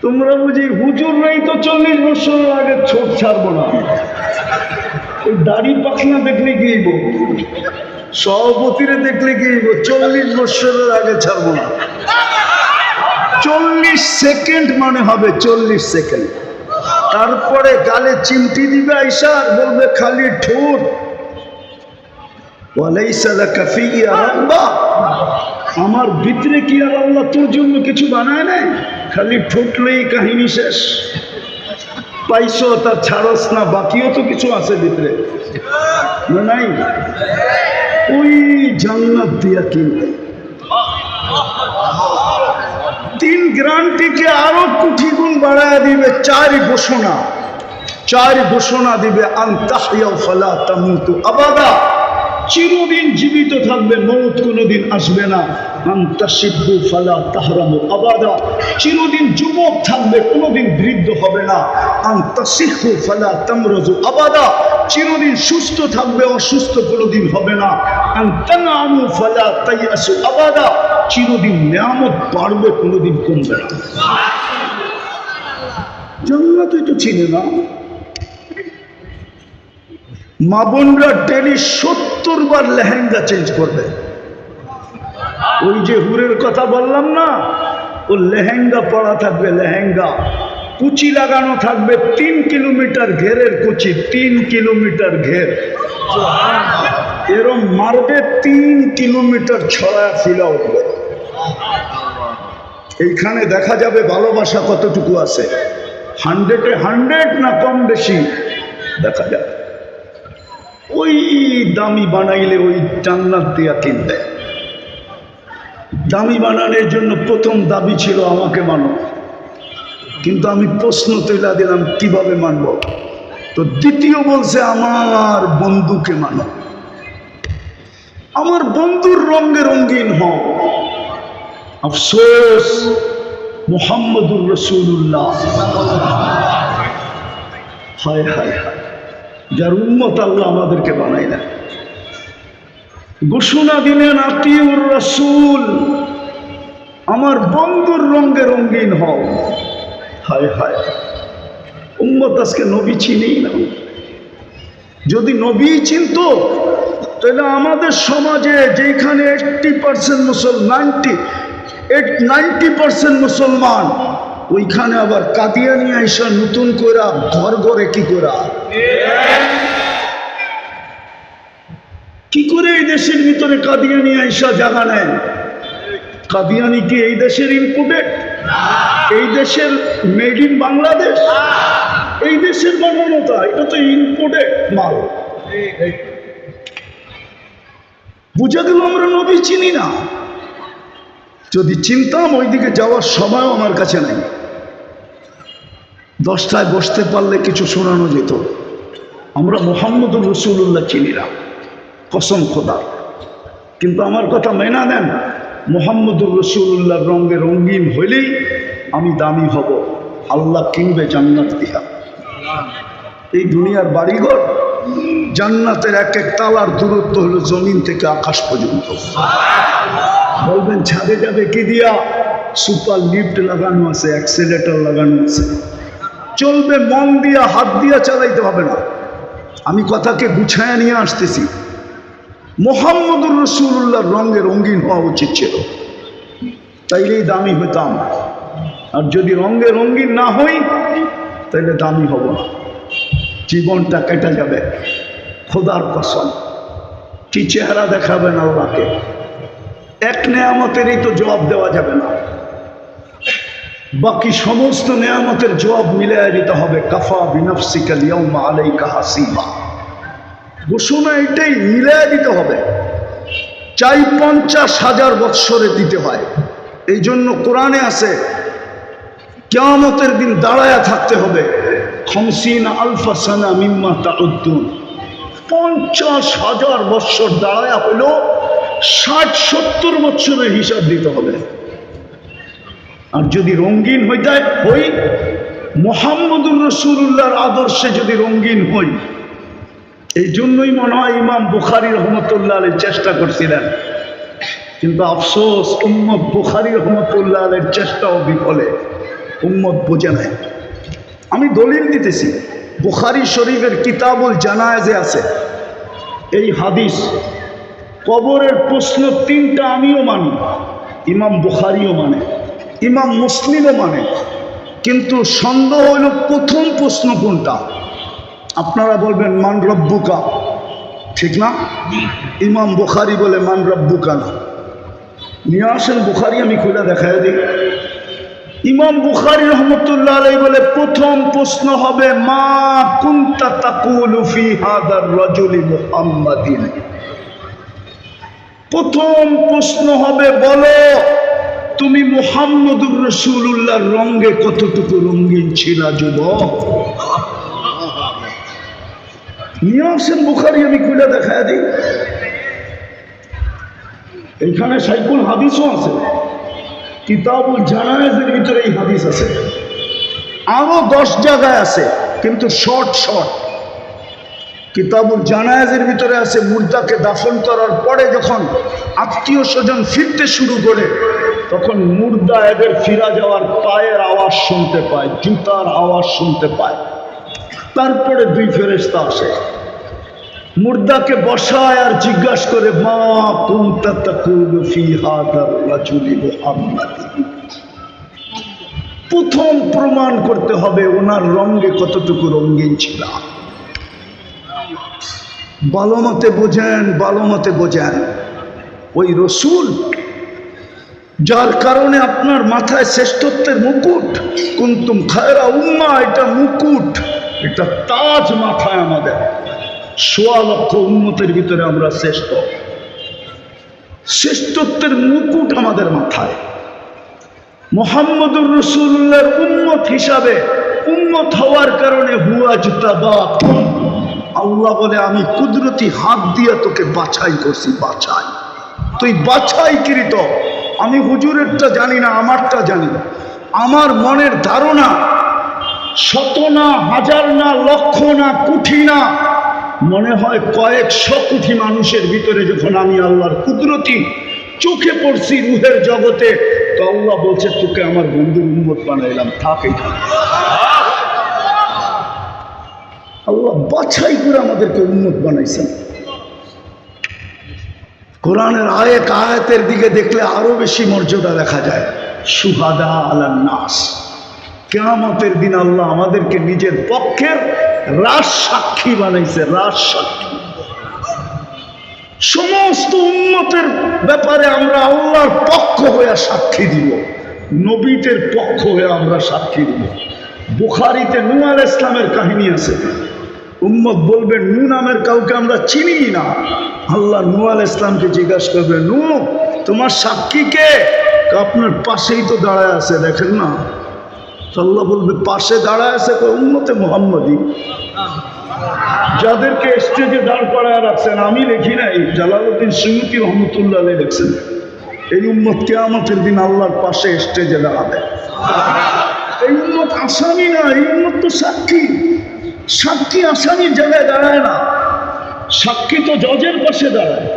তোমরা বুঝি হুজুর নাই তো 40 বছর আগে ছোট ছাড়বো না, ওই দাড়ি পাখনা দেখলে কি হইব, সভাপতিরে দেখলে কি হইব, 40 বছরের আগে ছাড়বো না। 40 সেকেন্ড মানে হবে, 40 সেকেন্ড। তারপরে গালে চিমটি দিবে আইসা, আর বলবে খালি ঠোঁট, ওয়ালাইসা লাকা ফিয়া রাব্বা, আমার ভিতরে কি আর আল্লাহ তোর জন্য কিছু বানায় নাই? খালি ঠোঁটলেই কাহিনী শেষ। পাইছো তার ছাড়স না, বাকিও তো কিছু আছে ভিতরে, না নাই? ওই জান্নাত দিয়া কিনবে 3 গ্রান্টিকে আরো কোটি গুণ বাড়ায় দিবে। 4 ঘোষণা দিবে, আনতাহইয়া ফালা তামুতু আবাদা, চিরদিন জীবিত থাকবে, মৌত কোনোদিন আসবে না। আনতাশিবু ফালা তাহরামু আবাদা, চিরদিন যুবক থাকবে, কোনোদিন বৃদ্ধ হবে না। আনতাসিহু ফালা তামরাজু আবাদা, চিরদিন সুস্থ থাকবে, অসুস্থ কোনোদিন হবে না। আনতানামু ফালা তাইয়াসু আবাদা, চিরদিন নিয়ামত বাড়বে, কোনোদিন কমবে না। জান্নাতই তো চিনে না। মা বোনরা ডেলি 70 বার লেহেঙ্গা চেঞ্জ করবে। ওই যে হুরের কথা বললাম না, ও লেহেঙ্গা পরা থাকবে, লেহেঙ্গা কুচি লাগানো থাকবে, 3 কিলোমিটার ঘেরের কুচি, 3 কিলোমিটার ঘের, এরম মারবে 3 কিলোমিটার ছড়ায় ফিলা উঠবে। এইখানে দেখা যাবে ভালোবাসা কতটুকু আছে, 100-এ 100 না কম বেশি দেখা যাবে। ওই দামি বানাইলে ওই জান্নাত দিয়া কিনবে। দামি বানানোর জন্য প্রথম দাবি ছিল আমাকে মানো, কিন্তু আমি প্রশ্ন তুলে দিলাম কিভাবে মানব, তো দ্বিতীয় বলছে আমার বন্ধুকে মানো, আমার বন্ধুর রঙে রঙিন হও। আফসোস, মুহাম্মদুর রাসূলুল্লাহ, হায় হায় হায়, যার উম্মত আল্লাহ আমাদেরকে বানাই না। ঘোষণা দিলেন আতিউর রাসূল, আমার বন্ধুর রঙে রঙিন হও। হায় হায়, উম্মত আজকে নবী চিনেই না। যদি নবী চিনতো তাহলে আমাদের সমাজে যেখানে 80% মুসলমান, 90% মুসলমান, ওইখানে আবার কাদিয়ানি আইসা নতুন করে ঘর ঘরে কি করে এই দেশের ভিতরে কাদিয়ানি আইসা জায়গা নেয়। কাদিয়ানি কি এই দেশের ইম্পোর্টেড? এই দেশের মেড ইন বাংলাদেশ? এই দেশের বানানো, তা এটা তো ইম্পোর্টেড মাল। বুঝা গেল আমরা নবী চিনি না। যদি চিনতাম ওইদিকে যাওয়ার সময়ও আমার কাছে নাই। 10টায় বসতে পারলে কিছু শোনানো যেত। আমরা মুহাম্মদুর রাসূলুল্লাহ চিনি না, কসম খোদার। কিন্তু আমার কথা মেনা নেন, মুহাম্মদুর রাসূলুল্লাহর রঙে রঙিন হইলেই আমি দামি হব। আল্লাহ কিনবে জান্নাত দিয়া। এই দুনিয়ার বাড়িঘর, জান্নাতের এক এক তালার দূরত্ব হলো জমিন থেকে আকাশ পর্যন্ত। বলবেন ছাদে যাবে কি দিয়া? সুপার লিফট লাগানো আছে, অ্যাক্সেলেটর লাগানো আছে, চলবে মন দিয়া, হাত দিয়া চালাইতে হবে না। আমি কথাকে গুছায় নিয়ে আসতেছি। মুহাম্মদুর রাসূলুল্লাহর রঙে রঙিন হওয়া উচিত ছিল, তাইলেই দামি হইতাম। আর যদি রঙে রঙিন না হই তাইলে দামি হব না, জীবনটা কেটে যাবে। খোদার কসম, কি চেহারা দেখাবেন আল্লাহকে? এক নেয়ামতেরই তো জবাব দেওয়া যাবে না, বাকি সমস্ত নেয়ামতের জবাব মিলিয়ে দিতে হবে। কাফা বিনাফসিকা আল-ইয়াওমা আলাইকা হাসিবা, ঘোষণা এটাই, মিলিয়ে দিতে হবে। চাই 50,000 বৎসরে দিতে হয়। এই জন্য কোরআনে আছে কিয়ামতের দিন দাঁড়ায়া থাকতে হবে। 50 আলফা সানা মিম্মা তাউদ্দুন, 50,000 বৎসর দাঁড়ায়া হলো 60-70 বৎসরের হিসাব দিতে হবে। আর যদি রঙিন হয়ে যায় হই, মুহাম্মদুর রাসূলুল্লাহর আদর্শে যদি রঙিন হই, এই জন্যই মনে হয় ইমাম বুখারী রহমতুল্লাহ আলাইহি চেষ্টা করছিলেন, কিন্তু আফসোস উম্মত বুখারী রহমতুল্লাহ আলাইহির চেষ্টাও বিফলে। উম্মত বোঝে নাই। আমি দলিল দিতেছি, বুখারী শরীফের কিতাবুল জানায়েজে আছে এই হাদিস। কবরের প্রশ্ন 3টা আমিও মানি, ইমাম বুখারীও মানে, ইমাম মুসলিমও মানে, কিন্তু সন্দেহ হইল প্রথম প্রশ্ন কোনটা। আপনারা বলবেন মান রব্বুকা, ঠিক না? ইমাম বুখারী বলে মান রব্বুকা না। নিয়ে আসেন বুখারী, আমি খুলে দেখায় দিই। ইমাম বুখারী রহমতুল্লাহ আলাইহি বলে প্রথম প্রশ্ন হবে মা কুনতা তাকুলু ফি হাদার রাজুলি মুহাম্মাদিন। প্রথম প্রশ্ন হবে, বলো তুমি মুহাম্মদুর রাসূলুল্লাহর রঙে কতটুকু রঙিন ছিল যুবক? নিয়ে আসেন বুখারী, আমি খুলে দেখায় দিই। এখানে সাইকুল হাদিসও আছে, কিতাবুল জানায়েজের ভিতরে এই হাদিস আছে, আরো 10 জায়গায় আছে, কিন্তু শর্ট শর্ট। কিতাবুল জানায়েজের ভিতরে আছে মুর্দাকে দাফন করার পরে যখন আত্মীয় স্বজন ফিরতে শুরু করে, তখন মুর্দা এদের ফিরা যাওয়ার পায়ের আওয়াজ শুনতে পায়, জুতার আওয়াজ শুনতে পায়। তারপরে 2 ফেরেশতা আসে, মুর্দাকে বসায় আর জিজ্ঞাসা করে মা কুনতা তাকুলু ফি হাদার রাজুলি মুহাম্মাদিন। প্রথম প্রমাণ করতে হবে ওনার রঙে কতটুকু রঙিন ছিল। ভালো মতে বোঝেন, ভালো মতে বোঝেন। ওই রসুল যার কারণে আপনার মাথায় শ্রেষ্ঠত্বের মুকুট, কুনতুম খায়রা উম্মাহ, এটা মুকুট, এটা তাজ মাথায় আমাদের। 1.25 লক্ষ উম্মতের ভিতরে আমরা শ্রেষ্ঠ, শ্রেষ্ঠত্বের মুকুট আমাদের মাথায়। মুহাম্মদুর রাসূলুল্লাহর উম্মত হিসাবে, উম্মত হওয়ার কারণে হুয়া জুতাবাকুম, আল্লাহ বলে আমি কুদরতি হাত দিয়ে তোকে বাছাই করছি, বাছাই। তুই বাছাইকৃত। আমি হুজুরেরটা জানি না, আমারটা জানি না। আমার মনের ধারণা 100 না, 1000 না, লক্ষ না, কোটি না, মনে হয় কয়েকশো কোটি মানুষের ভিতরে যখন আমি আল্লাহর কুদরতি চোখে পড়ছি রুহের জগতে, তো আল্লাহ বলছে তোকে আমার বন্ধুর উম্মত বানাইলাম, থাক এখানে। আল্লাহ বাছাই করে আমাদেরকে উম্মত বানাইছেন। কোরআনের আয়াতের দিকে দেখলে আরো বেশি মর্যাদা দেখা যায়। শুহাদা আলান নাস, কিয়ামতের দিন আল্লাহ আমাদেরকে নিজের পক্ষের রাজ সাক্ষী বানাইছে, রাজ সাক্ষী। সমস্ত উম্মতের ব্যাপারে আমরা আল্লাহর পক্ষ হয়ে সাক্ষী দিব, নবীদের পক্ষ হয়ে আমরা সাক্ষী দিব। বুখারীতে নূহ আলাইহিস সালামের কাহিনী আছে। উম্মত বলবে নূহ নামের কাউকে আমরা চিনি না। আল্লাহ নূহ আলাইহিস সালামকে জিজ্ঞাসা করবে, নূহ তোমার সাক্ষী কে? আপনার পাশেই তো দাঁড়ায় আছে, দেখেন না। আল্লাহ বলবে পাশে দাঁড়ায় আছে উম্মতে মুহাম্মদী, যাদেরকে স্টেজে দাঁড় করায় রাখছেন। আমি লিখি নাই, জালালউদ্দিন সুয়ুতী রহমতুল্লাহ আলাইহি লিখছেন, এই উম্মত কিয়ামতের দিন আল্লাহর পাশে স্টেজে দাঁড়াবে। এই উম্মত আসামি না, এই উম্মত তো সাক্ষী। সাক্ষী আসামির জায়গায় দাঁড়ায় না, সাক্ষী তো জজের পাশে দাঁড়ায়।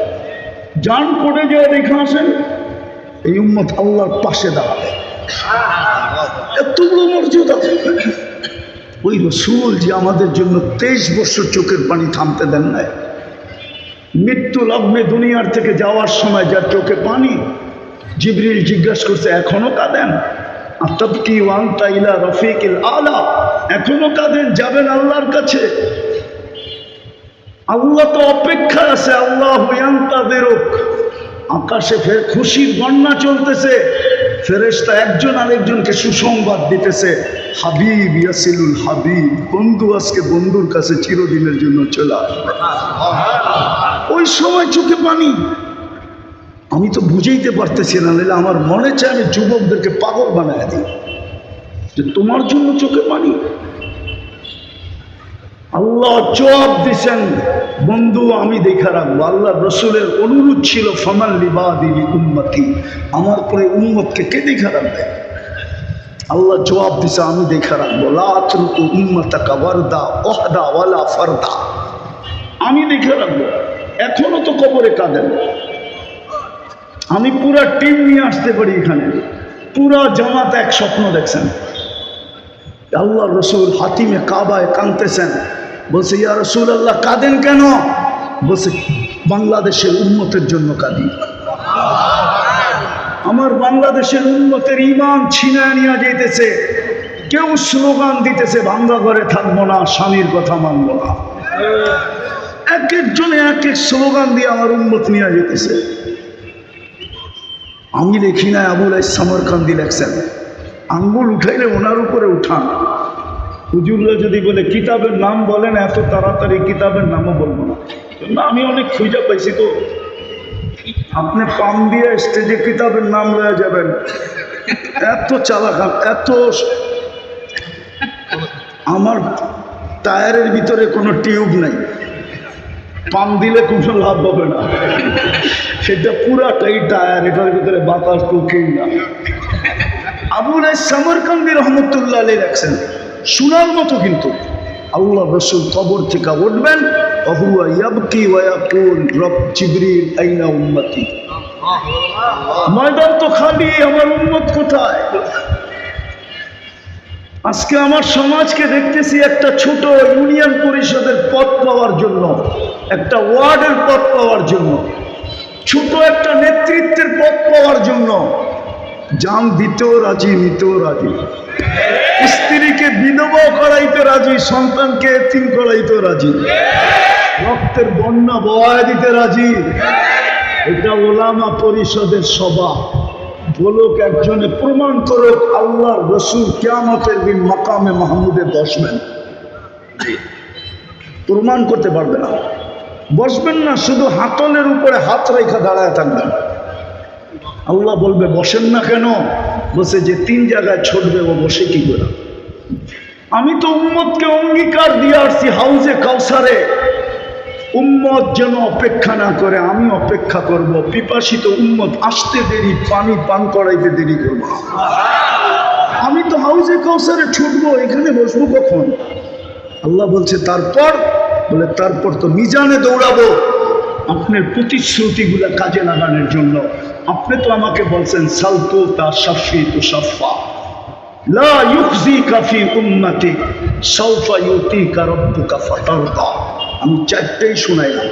জান কোর্টে যে দেখে আসেন, এই উম্মত আল্লাহর পাশে দাঁড়াবে। এত বড় মর্যাদা। ওই রসুল যে আমাদের জন্য 23 বছর চোখের পানি থামতে দেন নাই, মৃত্যু লগ্নে দুনিয়ার থেকে যাওয়ার সময় যার চোখে পানি, জিবরিল জিজ্ঞাসা করছে এখনো কাঁদেন? আতাবকি ওয়া আনতা ইলা রফিকিল আলা, এখনো কাঁদেন? যাবেন আল্লাহর কাছে। আল্লাহ তো অপেক্ষা আছে, আল্লাহ ইয়ান্তাযিরুক। আকাশে ফের খুশির বন্যা চলতেছে, ফেরেশতা একজন আরেকজনকে সুসংবাদ দিতেছে, হাবিব ইয়াসিলুল হাবিব, বন্ধু আজকে বন্ধুর কাছে চিরদিনের জন্য চলে আসবে। ওই সময় চোখে পানি। আমি তো বুঝাইতে পারতেছি না, নাহলে আমার মনে চায় আমি যুবকদেরকে পাগল বানায় দিই যে তোমার জন্য চোখে পানি। আল্লাহ জবাব দিছেন, বন্ধু আমি দেখা রাখবো। আল্লাহ রসুলের অনুরোধ ছিল, ফামান লিবাদি উম্মতি, আমার পরে উম্মতকে কে দেখা রাখবে? আল্লাহ জবাব দিছে, আমি দেখা রাখবো। লা আতরুকু উম্মাতাকা ওয়ারদা ওয়াহদা ওয়ালা ফারদা, আমি দেখা রাখবো। এখনো তো কবরে কাঁদেন। আমি পুরা টিম নিয়ে আসতে পারি এখানে, পুরা জামাত এক স্বপ্ন দেখছেন। আল্লাহ রসুল হাতিমে কাবায় কাঁদতেছেন, বলছে ইয়া রাসূলুল্লাহ কাঁদেন কেন? বলছে বাংলাদেশের উম্মতের জন্য কাঁদি। আমার বাংলাদেশের উম্মতের ঈমান ছিনায় নিয়ে যাইতেছে। কেউ স্লোগান দিতেছে, ভাঙ্গা ঘরে থাকবো না, স্বামীর কথা মানবো না। এক একজনে এক এক স্লোগান দিয়ে আমার উম্মত নিয়ে যেতেছে। আমি লিখি না, আবুল সামরকান্দি লেখছেন, আঙ্গুল উঠাইলে ওনার উপরে উঠান। হুজুররা যদি বলে কিতাবের নাম বলেন, এত তাড়াতাড়ি কিতাবের নামও বলবো না। আমি অনেক খুঁজে পাইছি তো, আপনি পাম দিয়ে স্টেজে কিতাবের নাম লয়ে যাবেন, এত চালাক, এত। আমার টায়ারের ভিতরে কোনো টিউব নাই, পাম দিলে কোনো লাভ হবে না, সেটা পুরাটাই টায়ার, এটার ভিতরে বাতাস ঢুকেই না। আবুল সামরকান্দি রহমতুল্লাহ আলাইহি রাখছেন, শোনার মতো। কিন্তু আল্লাহ রসুল কবর থেকে উঠবেন, ওয়া ইয়াবকি ওয়া ইয়াকুল রব জিবরিল আইনা উম্মতি। ময়দান তো খালি, আমার উম্মত কোথায়? আজকে আমার সমাজকে দেখতেছি একটা ছোট ইউনিয়ন পরিষদের পদ পাওয়ার জন্য, একটা ওয়ার্ডের পদ পাওয়ার জন্য, ছোট একটা নেতৃত্বের পদ পাওয়ার জন্য জান দিতেও রাজি, নিতেও রাজি, স্ত্রীকে বিধবা করাইতে রাজি, সন্তানকে এতিম করাইতে রাজি, রক্তের বন্যা বয়া দিতে রাজি। এটা ওলামা পরিষদের সভা। বলুক একজনে, প্রমাণ করুক আল্লাহর রসুল কিয়ামতের দিন মাকামে মাহমুদে বসবেন। প্রমাণ করতে পারবে না, বসবেন না, শুধু হাতলের উপরে হাত রেখা দাঁড়ায় থাকবেন। আল্লাহ বলবে বসেন না কেন? বসে যে 3 জায়গায় ছুটবে, ও বসে কি করে? আমি তো উম্মতকে অঙ্গীকার দিয়ে আসছি, হাউজে কাউসারে উম্মত যেন অপেক্ষা না করে, আমি অপেক্ষা করব। পিপাসিত উম্মত আসতে দেরি, পানি পান করাইতে দেরি করব। আমি তো হাউজে কাউসারে ছুটবো, এখানে বসবো কখন? আল্লাহ বলছে তারপর, বলে তারপর তো মিজানে দৌড়াবো আপনার প্রতিশ্রুতিগুলা কাজে লাগানোর জন্য। আপনি তো আমাকে বলছেন সালতু তা শাফি তু শাফা লা ইউখজিকা ফি উম্মতি সাউফা ইউতিকা রাব্বুকা ফাতারদা। আমি 4টেই শুনাইলাম।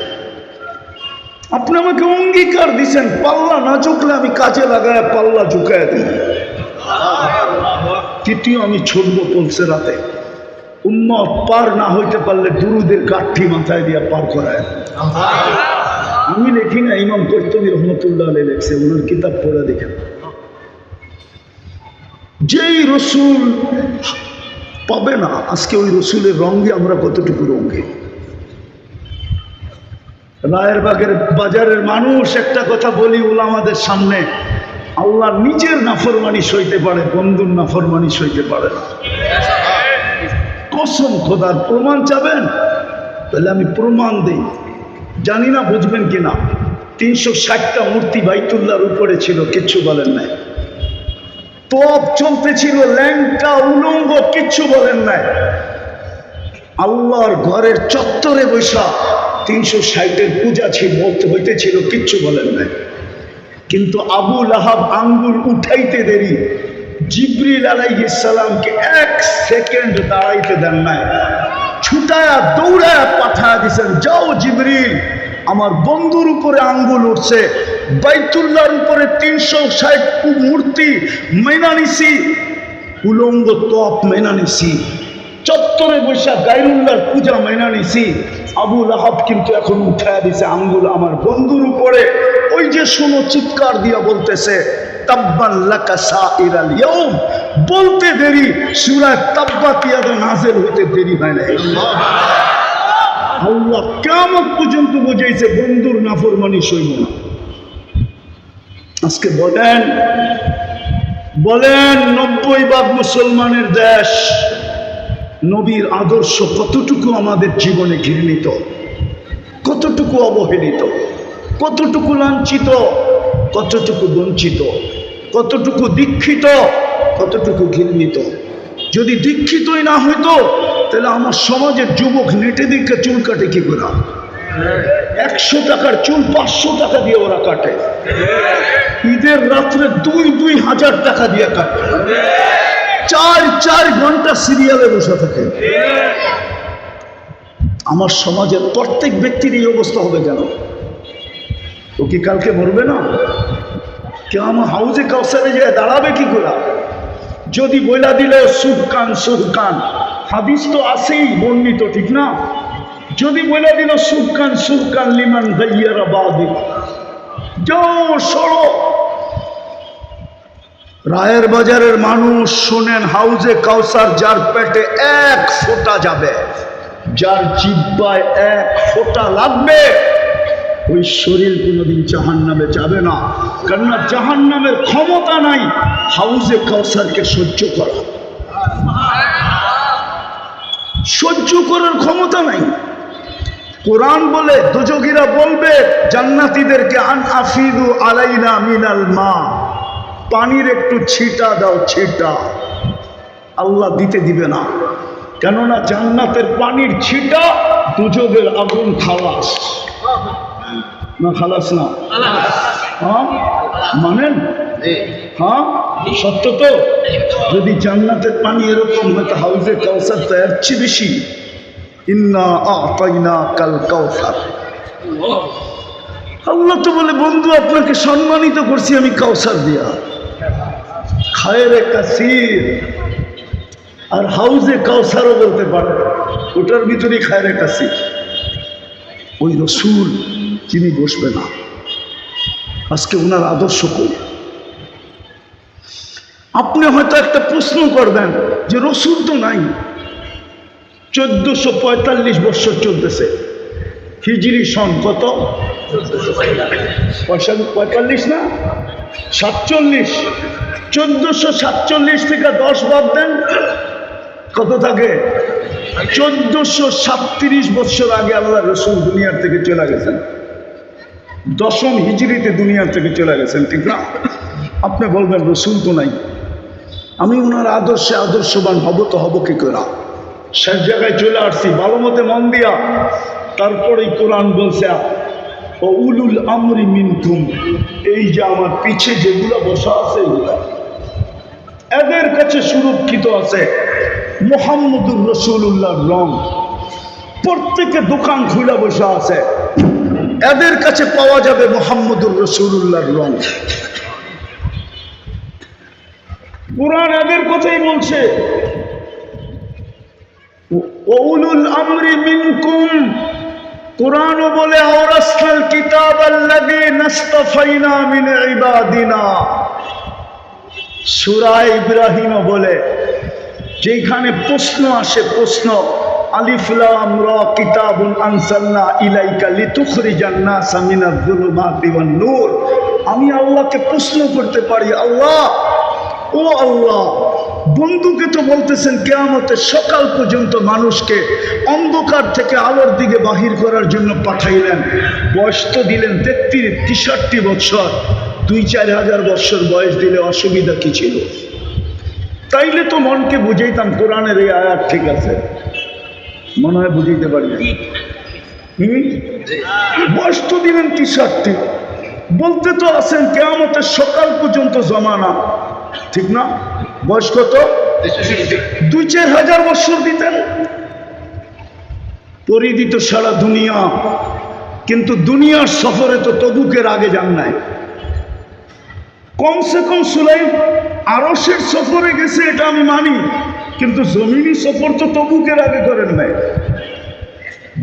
আপনি আমাকে অঙ্গীকার দিচ্ছেন, পাল্লা না ঝুঁকলে আমি কাজে লাগায় পাল্লা ঝুঁকায় দিই। তৃতীয়, আমি ছুটবো পৌঁছে রাতে, উম্মত পার না হইতে পারলে দুরুদের কাঠি মাথায় দিয়ে পার করায়। আমি লিখি না, ইমাম কর্তুবী রহমতুল্লাহ আলাইহি লিখছে, ওনার কিতাব পড়ে দেখেন। যেই রসুল পাবে না আজকে, ওই রসুলের রঙে আমরা কতটুকু রঙে। রায়েরবাগের বাজারের মানুষ, একটা কথা বলি উলামাদের সামনে, আল্লাহ নিজের নাফরমানি সইতে পারে, বন্ধুর নাফরমানি সইতে পারে না। কসম খোদার। প্রমাণ চাবেন? তাহলে আমি প্রমাণ দিই, জানি না বুঝবেন কিনা। 360টা মূর্তি বাইতুল্লাহর উপরে ছিল, কিচ্ছু বলেন নাই। তপ চলতেছিল, ল্যাংটা উলঙ্গ, কিচ্ছু বলেন নাই। আল্লাহর ঘরের চত্বরে বৈশা 360-এর পূজা ছিল, হইতেছিল, কিচ্ছু বলেন নাই। কিন্তু আবু লাহাব আঙ্গুল উঠাইতে দেরি, জিবরিল আলাইহিস সালামকে 1 সেকেন্ড দাঁড়াইতে দেন নাই। ছুটায়া দৌড়ায়া পাঠায়া দিছেন, যাও জিবরিল, আমার বন্ধুর উপরে আঙ্গুল উঠছে, বাইতুল্লাহর উপরে 360 মূর্তি মেনা নিছি, উলঙ্গ তপ মেনা নিছি, চত্বরে বৈশা গায়রুল্লাহর পূজা মেনা নিছি। আবু লাহাব কিন্তু এখন উঠায়া দিছে আঙ্গুল আমার বন্ধুর উপরে। ওই যে শোনো, চিৎকার দিয়া বলতেছে তাব্বান লাকা সাইরাল ইয়াউম, বলতে দেরি, সূরা তাব্বাত ইয়াদা নাযিল হইতে দেরি হয় না। আল্লাহ কিয়ামত পর্যন্ত বুঝাইছে বন্ধুর নাফরমানি সইব না। আজকে বলেন 90% মুসলমানের দেশ, নবীর আদর্শ কতটুকু আমাদের জীবনে ঘৃণিত, কতটুকু অবহেলিত, কতটুকু লাঞ্ছিত, কতটুকু বঞ্চিত, কতটুকু দীক্ষিত, কতটুকু ঘৃণিত। যদি দীক্ষিতই না হইতো তাহলে আমার সমাজের যুবক নেটে দিকে চুল কাটে কি করে? 100 টাকার চুল 500 টাকা দিয়ে ওরা কাটে। ঈদের রাত্রে 2,000 টাকা দিয়ে কাটে। 4 ঘন্টা সিরিয়ালে বসে থাকে। আমার সমাজের প্রত্যেক ব্যক্তির এই অবস্থা হবে কেন? ও কি কালকে মরবে না? কেউ আমার হাউজে কাউসারে যায় দাঁড়াবে কি করে? যদি বইলা দিল সুরকান, হাদিস তো আছেই বর্ণিত, ঠিক না? যদি বইলা দিল সুরকান লিমান গাইয়ারা বাদি, যাও সরো। রায়ের বাজারের মানুষ শোনেন, হাউজে কাউসার যার পেটে 1 ফোঁটা যাবে, যার জিহ্বায় 1 ফোঁটা লাগবে, ওই শরীর কোনোদিন জাহান্নামে যাবে না। কেননা জাহান্নামের ক্ষমতা নাই হাউজে কাউসারকে সহ্য করা, সহ্য করার ক্ষমতা নাই। কোরআন বলে, দুজগীরা বলবে জান্নাতীদেরকে, আন আফিদু আলাইনা মিনাল মা, পানির একটু ছিটা দাও, ছিটা। আল্লাহ দিতে দিবে না, কেননা জান্নাতের পানির ছিটা দুজকের আগুন খালাস না, খালাস না? হ্যাঁ মানেন? হ্যাঁ সত্য তো। যদি জান্নাতের পানি এরকম হয়তো হাউজে কাউসার তো এর চেয়ে বেশি। ইন্না আ'তাইনা কাল কাউসার। আল্লাহ তো বলে, বন্ধু আপনাকে সম্মানিত করছি আমি কাউসার দিয়া, খায়রে কাসির। আর হাউজে কাউসারও বলতে পারে, ওটার ভিতরে খায়রে কাসির। ওই রসুল যিনি বসবে না, আজকে ওনার আদর্শ কই? আপনি হয়তো একটা প্রশ্ন করবেন যে রসুল তো নাই, 1445 বছর চলতেছে, হিজরি সন কত? 45 না 47। 1447 থেকে 10 বাদ দেন, কত থাকে? 1437 বছর আগে আল্লাহ রসুল দুনিয়ার থেকে চলে গেছেন। 10ম হিজরিতে দুনিয়ার থেকে চলে গেছেন, ঠিক না? আপনি বলবেন রসুল তো নাই, আমি ওনার আদর্শে আদর্শবান হব তো হব কি করে? শেষ জায়গায় চলে আসছি, ভালো মতে মন দিয়া। তারপরেই কোরআন বলছে, ও উলুল আমরি মিনকুম, এই যে আমার পিছে যেগুলো বসা আছে এগুলা এদের কাছে সুরক্ষিত আছে মুহাম্মদুর রাসূলুল্লাহর রং। প্রত্যেকে দোকান খুলে বসা আছে, এদের কাছে পাওয়া যাবে মুহাম্মদুর রাসূলুল্লাহর রং। কুরআন এদের কথাই বলছে, উলুল আমরি মিনকুম। কুরআনও বলে, আওরাসনাল কিতাবাল্লাযী নাসতাফাইনা মিন ইবাদিনা। সূরা ইব্রাহিমও বলে, যেখানে প্রশ্ন আসে, প্রশ্ন, আলিফ লাম রা কিতাবুন আনসালনা ইলাইকা লিতুখরিজান নাসা মিনাজ যুলুমাতি ওয়ান নূর। আমি আল্লাহকে প্রশ্ন করতে পারি, আল্লাহ, ও আল্লাহ, বন্ধুকে তো বলতেছেন কিয়ামতের সকাল পর্যন্ত মানুষকে অন্ধকার থেকে আলোর দিকে বাহির করার জন্য পাঠাইলেন, বয়স তো দিলেন 63 বছর, 2-4 হাজার বছর বয়স দিলে অসুবিধা কি ছিল? তাইলে তো মনকে বুঝাইতাম কোরআনের এই আয়াত ঠিক আছে, মনে হয় বুঝাইতে পারি। বয়স তো দিলেন 63, বলতে তো আছেন কিয়ামতের সকাল পর্যন্ত জমানা, ঠিক না? বয়স কত? 2-4 হাজার বছর দিতেন, পরিদিত সারা দুনিয়া, কিন্তু দুনিয়ার সফরে তো তবুকের আগে যান নাই। কমসে কম সুলাইম আরশের সফরে গেছে, এটা আমি মানি, কিন্তু জমিনি সফর তো তবুকের আগে করেন নাই।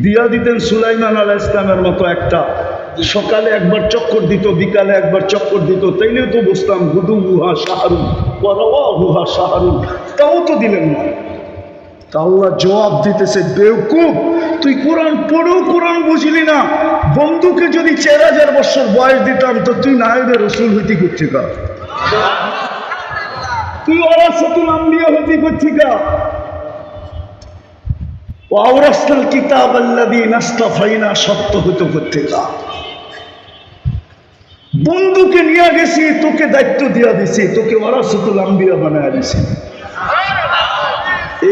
দিয়া দিতেন সুলাইমান আলাইহিস সালামের মতো একটা, সকালে একবার চক্কর দিত, বিকালে একবার চক্কর দিত, তাইলে তো বুঝতাম গুদু গুহা শাহরুন পরওয়া গুহা শাহরুন, তাও তো দিলেন না। তা আল্লাহ জবাব দিতেছে, বেওকুফ, তুই কোরআন পড়েও কোরআন বুঝলি না। বন্ধুকে যদি 4 হাজার বছর বয়স দিতাম তো তুই নায়েবে রসুল হইতে করছি কা, তুই ওয়ারাসাতুল আম্বিয়া হইতে করছি কা, ওয়াওরাসনাল কিতাব আল্লাযীনা ইসতাফাইনা সত্য হইতে করতে কা। বন্ধুকে নিয়ে গেছি, তোকে দায়িত্ব দিয়া দিছি, তোকে ওয়ারাসাতুল আম্বিয়া বানায় দিছি।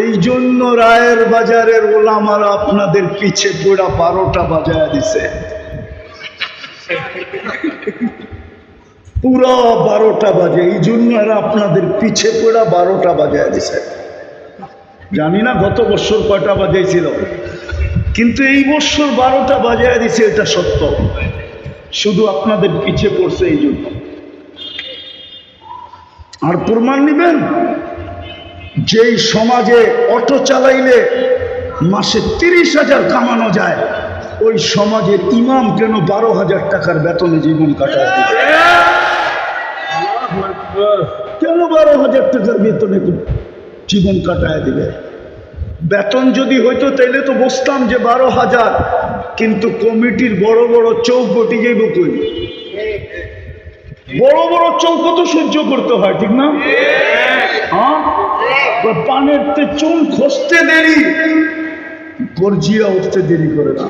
এই জন্য রায়ের বাজারের ওলামারা আপনাদের পিছে পড়া 12টা বাজায় দিছে, পুরো 12টা বাজে। এই জন্য এরা আপনাদের পিছে পড়া 12টা বাজায় দিছে। জানি না গত বছর কয়টা বাজাইছিল, কিন্তু এই বছর 12টা বাজায় দিছে, এটা সত্য। শুধু আপনাদের পিছে পড়ছে এই জন্য। আর প্রমাণ নিবেন, যেই সমাজে অটো চালাইলে মাসে 30,000 কামানো যায়, ওই সমাজের ইমাম কেন 12,000 টাকার বেতনে জীবন কাটায় দিবে? কেন 12,000 টাকার বেতনে জীবন কাটায় দিবে? বেতন যদি হইতো তাইলে তো বুঝতাম যে 12,000, কিন্তু কমিটির বড় বড় চৌকটি যাইব কই? বড় বড় চৌকো তো সহ্য করতে হয়, ঠিক না? হ্যাঁ, পানের চুল খসতে দেরি, গর্জিয়া উঠতে দেরি করে না।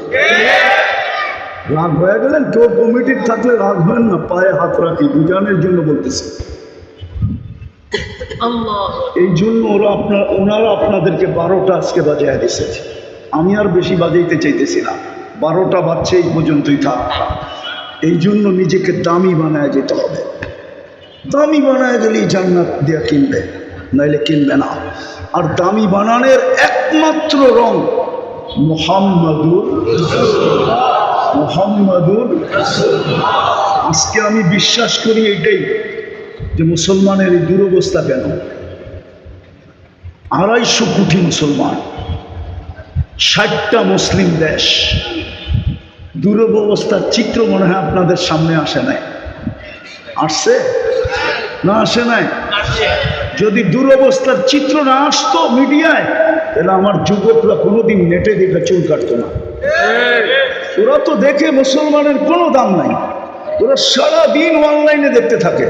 রাগ হয়ে গেলেন? কেউ কমিটির থাকলে রাগ হয় না, পায়ে হাত রাখি, বুঝানোর জন্য বলতেছে। এই জন্য ওনারা আপনাদেরকে 12টা আজকে বাজায় দিছে। আমি আর বেশি বাজাইতে চাইতেছি না, 12টা বাজছে, এই পর্যন্তই থাক। এই জন্য নিজেকে দামি বানায় যেতে হবে। দামি বানায় গেলেই জান্নাত দিয়া কিনবে, নাইলে কিনবে না। আর দামি বানানোর একমাত্র রং মুহাম্মাদুর। আজকে আমি বিশ্বাস করি এইটাই, যে মুসলমানের এই দুরবস্থা কেন। 250 কোটি মুসলমান, 60টা মুসলিম দেশ, দুরবস্থার চিত্র মনে হয় আপনাদের সামনে আসে নাই? আসছে না আসে নাই? যদি দুরবস্থার চিত্র না আসতো মিডিয়ায়, তাহলে আমার যুবকরা কোনোদিন নেটে দেখে চুল কাটতো না। ওরা তো দেখে মুসলমানের কোনো দাম নাই, ওরা সারাদিন অনলাইনে দেখতে থাকে।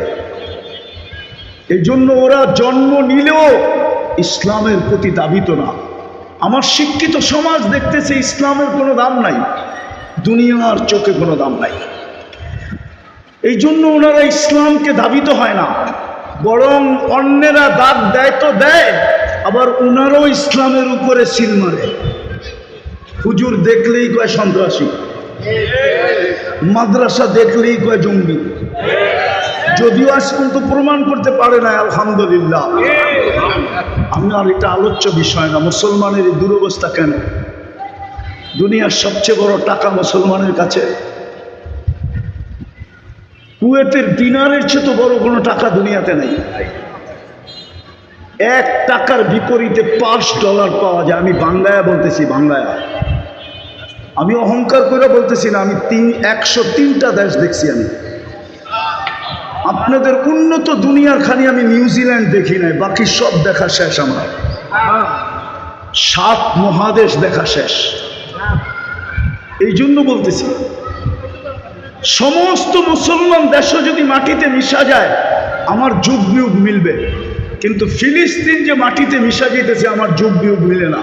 এই জন্য ওরা জন্ম নিলেও ইসলামের প্রতি দাবিত না। আমার শিক্ষিত সমাজ দেখতেছে ইসলামের কোনো দাম নাই, দুনিয়ার চোখে কোনো দাম নাই। এই জন্য ওনারা ইসলামকে দাবিত হয় না, বরং অন্যেরা দাগ দেয় তো দেয়, আবার ওনারাও ইসলামের উপরে সিল মারে। হুজুর দেখলেই কয় সন্ত্রাসী, মাদ্রাসা দেখলেই কয় জঙ্গি, যদিও আজ পর্যন্ত প্রমাণ করতে পারে না। আলহামদুলিল্লাহ, আমি আর এটা আলোচ্য বিষয় না। মুসলমানের এই দুরবস্থা কেন? দুনিয়ার সবচেয়ে বড় টাকা মুসলমানের কাছে। কুয়েতের দিনারের চেয়ে তো বড় কোনো টাকা দুনিয়াতে নেই। 1 টাকার বিপরীতে $5 পাওয়া যায়। আমি বাংলায় বলতেছি, বাংলায়। আমি অহংকার করে বলতেছি না, আমি 103টা দেশ দেখছি। আমি আপনাদের উন্নত দুনিয়ার খানি আমি নিউজিল্যান্ড দেখি নাই, বাকি সব দেখা শেষ আমার। 7 মহাদেশ দেখা শেষ। এই জন্য বলতেছি সমস্ত মুসলমান দেশও যদি মাটিতে মিশা যায় আমার যুগ বিয়োগ মিলবে, কিন্তু ফিলিস্তিন যে মাটিতে মিশা যেতেছে আমার যুগ বিয়োগ মিলে না,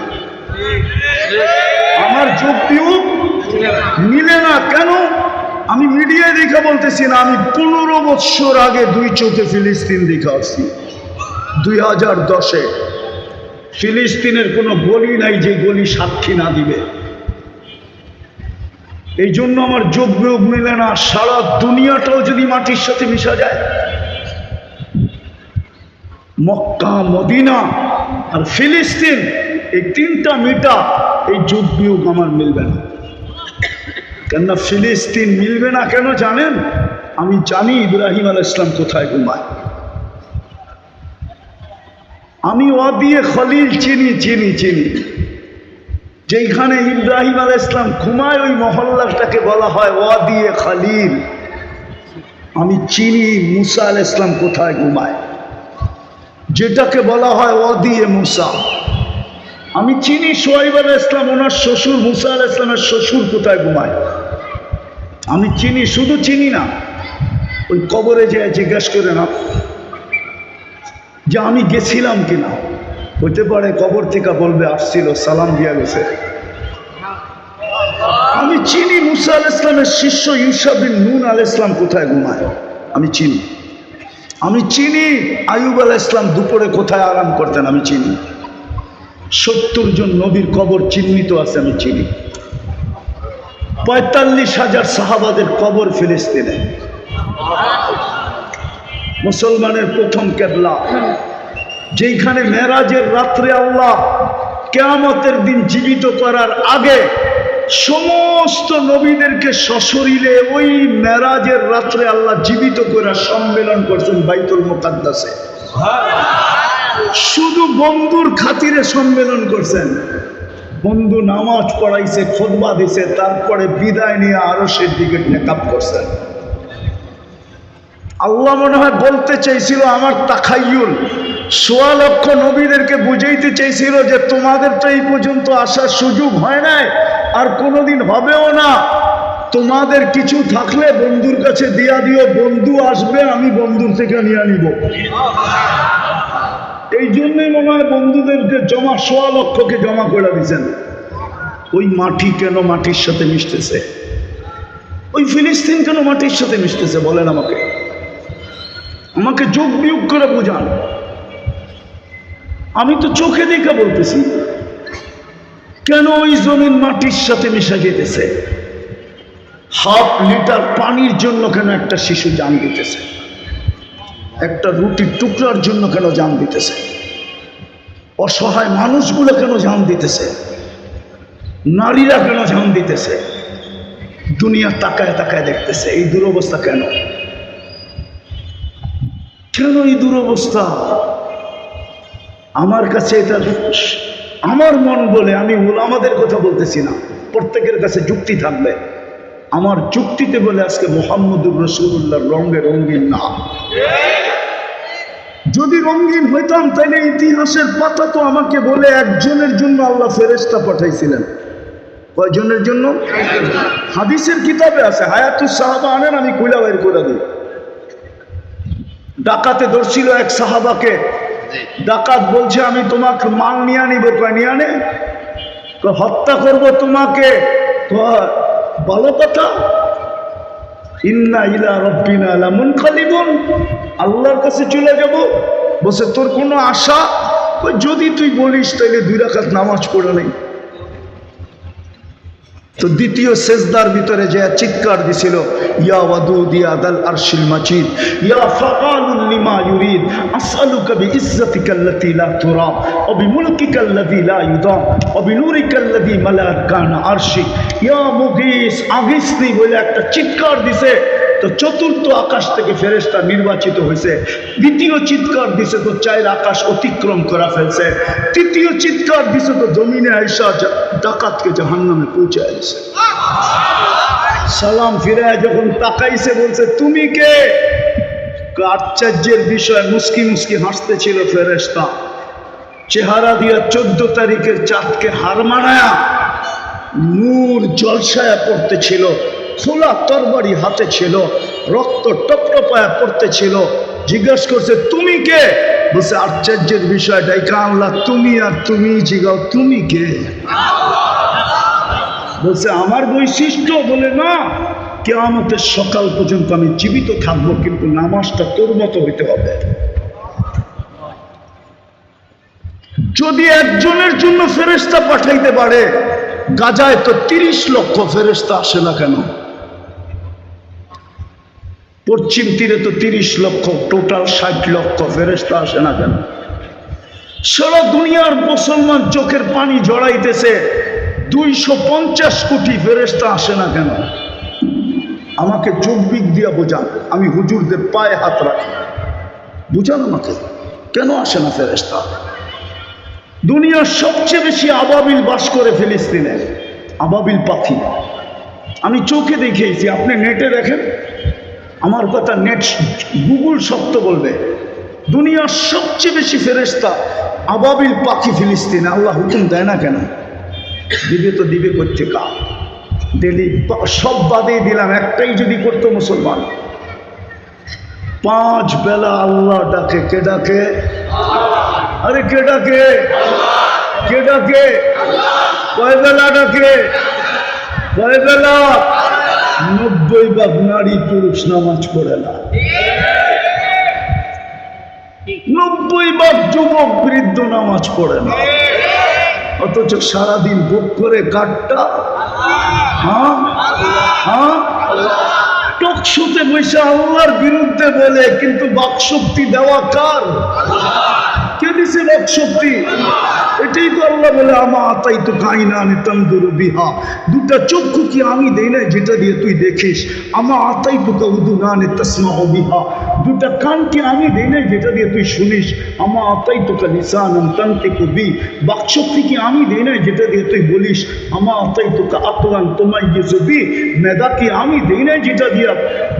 আমার যুগ বিয়োগ মিলে না। কেন? আমি মিডিয়ায় দেখা বলতেছি না, আমি 15 বছর আগে 2 চোখে ফিলিস্তিন দেখা আসছি। 2010-এ ফিলিস্তিনের কোনো গলি নাই যে গলি সাক্ষী না দিবে। এই জন্য আমার যোগ বিয়োগ মিলে না। সারা দুনিয়াটাও যদি মাটির সাথে মিশা যায়, মক্কা, মদিনা আর ফিলিস্তিন, এই 3টা মিটা, এই যোগ বিয়োগ আমার মিলবে না। কেননা ফিলিস্তিন মিলবে না কেন জানেন? আমি জানি ইব্রাহিম আলাইহিস সালাম কোথায় ঘুমায়। আমি ওয়াদিয়ে খলিল চিনি চিনি চিনি যেখানে ইব্রাহিম আলাইহিস সালাম ঘুমায়, ওই মহল্লাটাকে বলা হয় ওয়াদিয়ে খলিল। আমি চিনি মুসা আলাইহিস সালাম কোথায় ঘুমায়, যেটাকে বলা হয় ওয়াদিয়ে মুসা। আমি চিনি শুআয়ব আলাইহিস সালাম, ওনার শ্বশুর মুসা আলাইহিস সালামের শ্বশুর কোথায় ঘুমায়। আমি চিনি, শুধু চিনি না, ওই কবরে যেয়ে জিজ্ঞাসা করে না যে আমি গেছিলাম কিনা। হতে পারে কবর থেকে বলবে আসছিল, সালাম দিয়া গেছে। আমি চিনি মুসা আলাইহিস সালামের শিষ্য ইউশা বিন নুন আলাইহিস সালাম কোথায় ঘুমায়, আমি চিনি। আমি চিনি আইয়ুব আলাইহিস সালাম দুপুরে কোথায় আরাম করতেন, আমি চিনি। 70 জন নবীর কবর চিহ্নিত আছে, আমি চিনি। 45,000 সাহাবাদের কবর ফিলিস্তিনে। মুসলমানের প্রথম কেবলা, যেখানে মেরাজের রাত্রে আল্লাহ কিয়ামতের দিন জীবিত করার আগে সমস্ত নবীদেরকে সশরীরে ওই মেরাজের রাত্রে আল্লাহ জীবিত করে সম্মেলন করছেন বাইতুল মুকাদ্দাসে। শুধু বন্ধুর খাতিরে সম্মেলন করছেন। বন্ধু নামাজ পড়াইছে, খুতবা দিছে, তারপরে বিদায় নিয়ে আরশের দিকে নেকাব করছেন। আল্লাহ মনে হয় বলতে চাইছিল, আমার তাখায়ুল 1.25 লক্ষ নবীদেরকে বুঝাইতে চাইছিল যে তোমাদের তো এই পর্যন্ত আসার সুযোগ হয় নাই, আর কোনোদিন হবেও না। তোমাদের কিছু থাকলে বন্ধুর কাছে দিয়া দিও, বন্ধু আসবে, আমি বন্ধুর থেকে নিয়ে নিব। এই জন্যই মনে হয় বন্ধুদেরকে 1.25 লক্ষকে জমা করে দিয়েছেন। ওই মাটি কেন মাটির সাথে মিশতেছে? ওই ফিলিস্তিন কেন মাটির সাথে মিশতেছে বলেন আমাকে। আমাকে যোগ বিয়োগ করে বোঝান। আমি তো চোখে দেখে বলতেছি, কেন ওই জমিন মাটির সাথে মিশে যেতেছে? 1/2 লিটার পানির জন্য কেন একটা শিশু জান দিতেছে? একটা রুটির টুকরার জন্য কেন জান দিতেছে? অসহায় মানুষগুলো কেন জান দিতেছে? নারীরা কেন জান দিতেছে? দুনিয়া তাকায় তাকায় দেখতেছে। এই দুরবস্থা কেন? কেন এই দুরবস্থা? আমার কাছে এটা আমার মন বলে, আমি উলামাদের কথা বলতেছি না, প্রত্যেকের কাছে যুক্তি থাকবে। আমার যুক্তিতে বলে আজকে মুহাম্মদুর রাসূলুল্লাহর রঙে রঙিন না। যদি রঙিন হইতাম তাহলে ইতিহাসের পাতা তো আমাকে বলে একজনের জন্য আল্লাহ ফেরেশতা পাঠাইছিলেন। কয়জনের জন্য? হাদিসের কিতাবে আছে, হায়াতুস সাহাবা আনেন, আমি কইলা বের করে দিই। ডাকাতে ধরছিল এক সাহাবাকে। ডাকাত বলছে আমি তোমাকে মাল নিয়ে নিব। কয় নিয়ে আনে? হত্যা করব তোমাকে। ভালো কথা। ইন্না ইলা রাব্বিনা লামুনকালিবুন, আল্লাহর কাছে চলে যাব। বলছে তোর কোনো আশা? যদি তুই বলিস তাহলে 2 রাকাত নামাজ পড়া নেই। তো দ্বিতীয় সেজদার ভিতরে যে চিৎকার দিছিল, ইয়া ওয়াদুদ ইয়া দাল আরশিল মাজিদ ইয়া ফাআলুল লিমা ইউরিদ আসআলুকা বিইজ্জাতিকাল্লাতী লা তুরা ওয়া বিমুলকিকাল্লাযী লা ইউদাম ওয়া বিনুরিকাল্লাযী মালাআত কানা আরশি ইয়া মুগীস, আগিসনি বলে একটা চিৎকার দিছে। তো চতুর্থ আকাশ থেকে ফেরেশতা নির্বাচিত হয়েছে। দ্বিতীয় চিৎকার দিছে তো 4 আকাশ অতিক্রম করা ফেলছে। তৃতীয় চিৎকার দিছে তো জমিনে আইসা ডাকাতকে জাহান্নামে পৌঁছায় দিছে। সালাম ফিরায় যখন তাকাইছে বলছে তুমি কে? আশ্চর্যের বিষয়, মুস্কি মুস্কি হাসতেছিল ফেরেশতা। চেহারা দিয়া 14 তারিখের চাঁদকে হার মানায়া নূর জলসায়া পড়তেছিল। খোলা তরবারি হাতে ছিল, রক্ত টপটপায়া পড়তেছিল। জিজ্ঞাসা করছে তুমি কে? বলছে আশ্চর্যের বিষয়টাই কানলা, তুমি আর তুমি জিগাও তুমি কে? বলছে আমার বৈশিষ্ট্য? বলে না, কিয়ামতের সকাল পর্যন্ত আমি জীবিত থাকবো, কিন্তু নামাজটা তোর মতো হইতে হবে। যদি একজনের জন্য ফেরেশতা পাঠাইতে পারে, গাজায় তো 30 লক্ষ ফেরেশতা আসে না কেন? পশ্চিম তীরে তো 30 লক্ষ, টোটাল 60 লক্ষ ফেরেশতা আসে না কেন? সারা দুনিয়ার মুসলমান চোখের পানি জড়াইতেছে, 250 কোটি ফেরেশতা আসে না কেন? আমাকে চব্বিক দিয়া বোঝান, আমি হুজুরদের পায়ে হাত রাখি, বুঝান আমাকে কেন আসে না ফেরেশতা? দুনিয়ার সবচেয়ে বেশি আবাবিল বাস করে ফিলিস্তিনে, আবাবিল পাখি। আমি চোখে দেখিয়েছি, আপনি নেটে দেখেন, আমার কথা নেট গুগল সত্য বলবে। দুনিয়ার সবচেয়ে বেশি ফেরেশতা আবাবিল পাখি ফিলিস্তিনে। আল্লাহ হুকুম দেয় না কেন? দিবে তো দিবে করতে কা ডেলি, সব বাদেই দিলাম, একটাই যদি করতো মুসলমান, 5 বেলা আল্লাহ ডাকে। কে ডাকে? আরে কে ডাকে? কে ডাকে? কয় বেলা ডাকে? কয় বেলা? 90% নারী পুরুষ নামাজ পড়ে না, 90% যুবক বৃদ্ধ নামাজ পড়ে না, অথচ সারাদিন ভোগ করে কাঠটা। হ্যাঁ হ্যাঁ, টকশোতে বসে আল্লাহর বিরুদ্ধে বলে, কিন্তু বাকশক্তি দেওয়া কার? কে দিছে বাকশক্তি? এটাই তো আল্লাহ বলে আমা আতাই তো কাইনা নিতামদুরু বিহা, দুটা চক্ষু কি আমি দেই না যেটা দিয়ে তুই দেখিস? আমা আতাই তো কাউদুনা নিতাসমাউ বিহা, দুটা কান কি আমি দেই না যেটা দিয়ে তুই শুনিস? আমা আতাই তো কালিসানান তানতিকু বি, বাকশক্তি কি আমি দেই না যেটা দিয়ে তুই বলিস? আমা আতাই তো কাআকলান তুমাইয়িজু বি, মেধা কি আমি দেই না যেটা দিয়ে,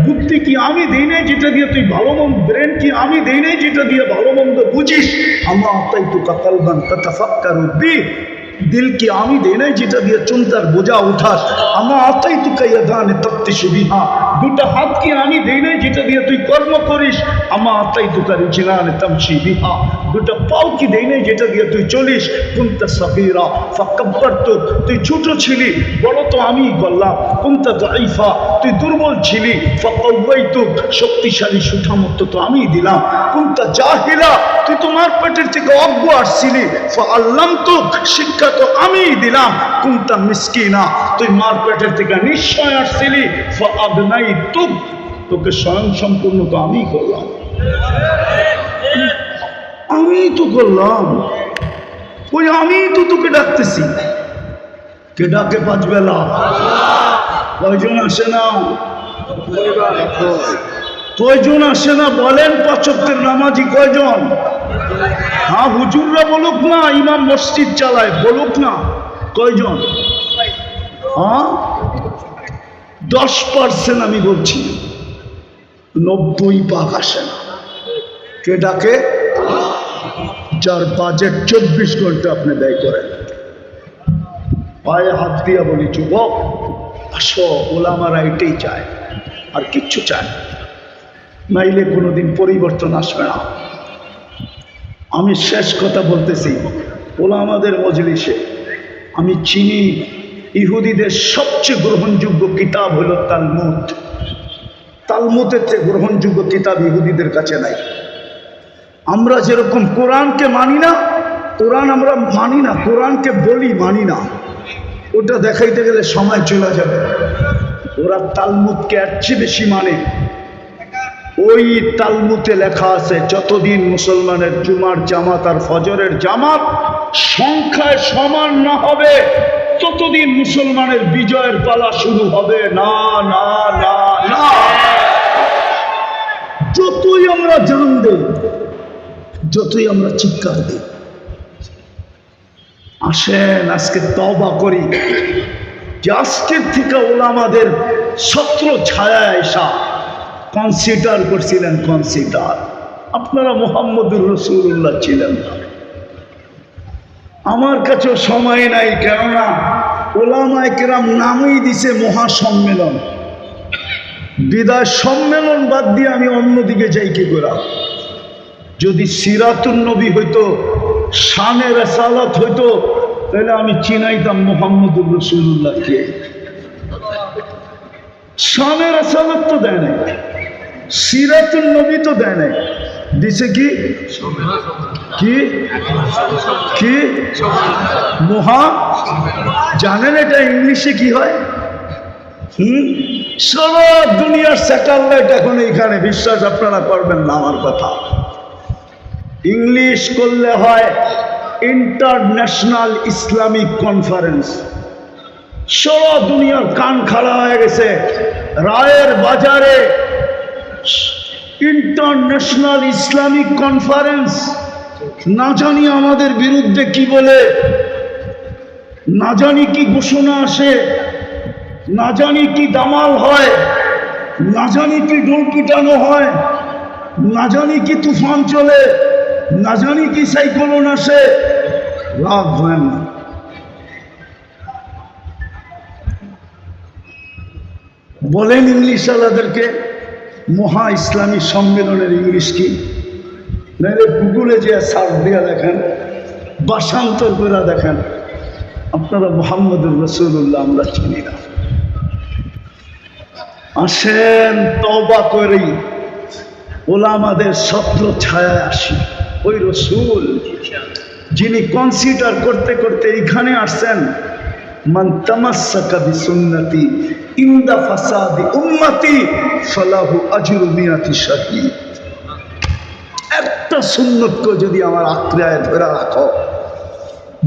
বুদ্ধি কি আমি দেই না যেটা দিয়ে তুই ভালো মন্দ, ব্রেন কি আমি দেই না যেটা দিয়ে ভালো মন্দ বুঝিস? আমা আতাই তো কালবান তাতাফাক্কারু বি, দিল কি আমি দেই না যেটা দিয়ে চিন্তার বোঝা উঠাস? আমা আতাই তো কাইয়াদানে তাফতিশু বিহা, দুটা হাত কি আমি দেই না যেটা দিয়ে তুই কর্ম করিস? আমা আতাই তো কারিজলানে তামশি বিহা, দুটা পাও কি দেই না যেটা দিয়ে তুই চলিস? কুনতা সাগীরা ফাকাব্বারতু, তুই ছোট ছিলি, বড় তো আমি করলাম। কুনতা দাঈফা, তুই দুর্বল ছিলি, ফাকাওয়াইতুক, শক্তিশালী সুঠামত্ব তো আমি দিলাম। কুনতা জাহিলা, তুই তোমার পেটের থেকে অজ্ঞ আসছিলি, ফাআল্লামতুক, শিক্ষা তো আমি দিলাম। কুনতা মিসকিনা, তুই মার পেটের থেকে নিশ্চয় আসছিলি, ফাআগনাইতুক, তোকে স্বয়ং সম্পূর্ণ তো আমি করলাম, আমি তো করলাম। ওই আমি তো তোকে ডাকতেছি। কে ডাকে 5 বেলা? কয়জন আসে না? কয়জন আসে না বলেন? 5 ওয়াক্তের নামাজি কয়জন? হ্যাঁ, হুজুররা বলুক না, ইমাম মসজিদ চালায়, বলুক না কয়জন? হ্যাঁ, 10% আমি বলছি, 90% আসে না। কে ডাকে? যার বাজেট 24 ঘন্টা আপনি ব্যয় করেন। পায়ে হাত দিয়া বলি, যুবক আসো, ওলামারা এটাই চায়, আর কিচ্ছু চায় না, নাইলে কোনোদিন পরিবর্তন আসবে না। আমি শেষ কথা বলতেছি, ওলামাদের মজলিসে আমি চিনি ইহুদিদের সবচেয়ে গ্রহণযোগ্য কিতাব হলো তালমুদ। তালমুদের চেয়ে গ্রহণযোগ্য কিতাব ইহুদিদের কাছে নাই। আমরা যেরকম কোরআনকে মানি না, কোরআন আমরা মানি না, কোরআনকে বলি মানি না, ওটা দেখাইতে গেলে সময় চলে যাবে। ওরা তালমুদকে এর চেয়ে বেশি মানে। ওই তালমুদে লেখা আছে, যতদিন মুসলমানের জুমার জামাত আর ফজরের জামাত সংখ্যায় সমান না হবে, ততদিন মুসলমানের বিজয়ের পালা শুরু হবে না। না না না, যতই আমরা জান দেই, যতই আমরা চিৎকার দিই, আসেন আজকে তওবা করি যে আজকের থেকে ওলামাদের ছত্র ছায়া এসা কনসিডার করছিলেন, কনসিডার আপনারা মুহাম্মদুর রাসূলুল্লাহ ছিলেন না। আমার কাছেও সময় নাই, কেননা ওলামায়ে কেরাম নামই দিছে মহাসম্মেলন। বিদায় সম্মেলন বাদ দিয়ে আমি অন্যদিকে যাই কি করে? যদি সিরাতুন নবী হইতো, শানে রেসালাত হইতো, তাহলে আমি চিনাইতাম মুহাম্মদুর রাসূলুল্লাহকে। শানে রেসালাত তো দেয় নাই, সিরাতুন নবী তো দেয় নাই, দিছে কি কি কি মহা। জানেন এটা ইংলিশে কি হয়? সারা দুনিয়ার স্যাটেলাইট এখন এইখানে, বিশ্বাস আপনারা করবেন না আমার কথা। ইংলিশ করলে হয় ইন্টারন্যাশনাল ইসলামিক কনফারেন্স। সারা দুনিয়ার কান খাড়া হয়ে গেছে। রায়ের বাজারে ইন্টারন্যাশনাল ইসলামিক কনফারেন্স, না জানি আমাদের বিরুদ্ধে কি বলে, না জানি কি ঘোষণা আসে, না জানি কি দামাল হয়, না জানি কি ঢোল পিটানো হয়, না জানি কি তুফান চলে, না জানি কি সাইক্লোন আসে। রাগ হয় না। বলেন ইংলিশ আলাদেরকে মহা ইসলামী সম্মেলনের ইংলিশ কি? নাহলে গুগলে যে সার্চ দিয়া দেখেন, ভাষান্তর করে দেখেন, আপনারা মুহাম্মদুর রাসূলুল্লাহ আমরা চিনি না। আসেন তওবা করি, ওলামাদের ছত্র ছায়ায় আসি। ওই রসুল যিনি কনসিডার করতে করতে এইখানে আসছেন, মান তামাসসাকা বিসুন্নতি ইনদা ফাসাদি উম্মতি ফালাহু আজরু মিয়াতি শাহীদ। একটা সুন্নতকে যদি আমার আঁকড়ায় ধরে রাখো,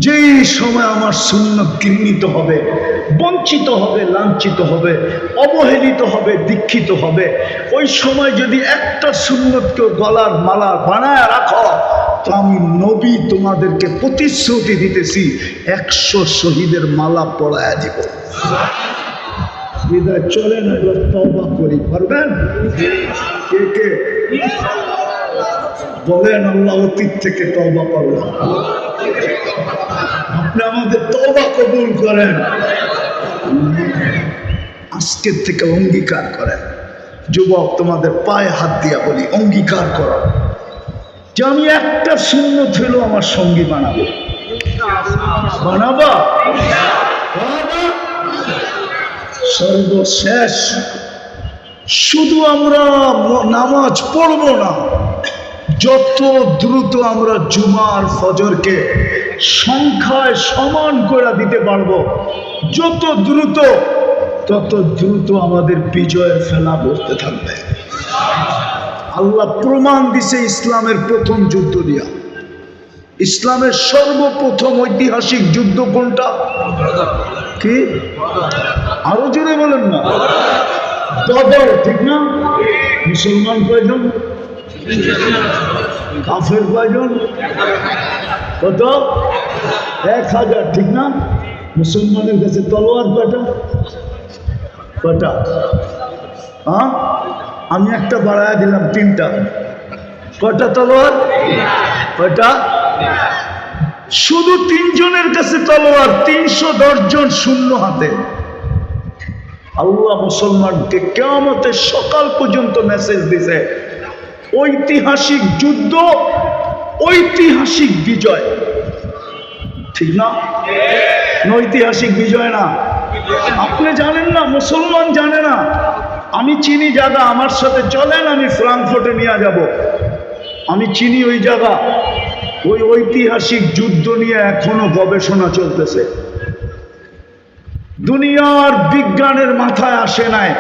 যেই সময় আমার সুন্নত ঘৃণিত হবে, বঞ্চিত হবে, লাঞ্ছিত হবে, অবহেলিত হবে, দীক্ষিত হবে, ওই সময় যদি একটা সুন্নতকে গলার মালা বানায় রাখো, তো আমি নবী তোমাদেরকে প্রতিশ্রুতি দিতেছি 100 শহীদের মালা পরায়া দিব। বিদায় চলেন, এবার তওবা করি। পারবেন কে কে? বলেন আল্লাহ অতীত থেকে তওবা করলাম, আপনি আমাদের তওবা কবুল করেন। আজকের থেকে অঙ্গীকার করেন। যুবক, তোমাদের পায়ে হাত দিয়া বলি, অঙ্গীকার করো যে আমি একটা সুন্নত হইল আমার সঙ্গী বানাবো। বানাবা? সর্বশেষ শুধু আমরা নামাজ পড়বো না, যত দ্রুত আমরা জুমার ফজরকে সংখ্যায় সমান করে দিতে পারবো, যত দ্রুত, তত দ্রুত আমাদের বিজয়ের ফেলা বসতে থাকবে। আল্লাহ প্রমাণ দিছে ইসলামের প্রথম যুদ্ধ দিয়া। ইসলামের সর্বপ্রথম ঐতিহাসিক যুদ্ধ কোনটা? কি? আরো জোরে বলেন না। বদর, ঠিক না? মুসলমান কয়জন? কাফের কয়জন? কত? 1000, ঠিক না? মুসলমানের কাছে তলোয়ার কয়টা? কয়টা? হ্যাঁ, আমি একটা বাড়ায় দিলাম 3টা। কয়টা তলোয়ার? কয়টা? শুধু 3 জনের কাছে তলোয়ার, 310 জন শূন্য হাতে। আল্লাহ মুসলমানকে কিয়ামতের সকাল পর্যন্ত মেসেজ দিছে, ঐতিহাসিক যুদ্ধ, ঐতিহাসিক বিজয়। ঠিক না? ঐতিহাসিক বিজয় না? আপনি জানেন না, মুসলমান জানে না। আমি চিনি জায়গা, আমার সাথে চলেন, আমি ফ্রাঙ্কফুর্টে নিয়ে যাব। আমি চিনি ওই জায়গা। ওই ঐতিহাসিক যুদ্ধ নিয়ে এখনো গবেষণা চলতেছে। দুনিয়ার বিজ্ঞানের মাথায় আসে নাই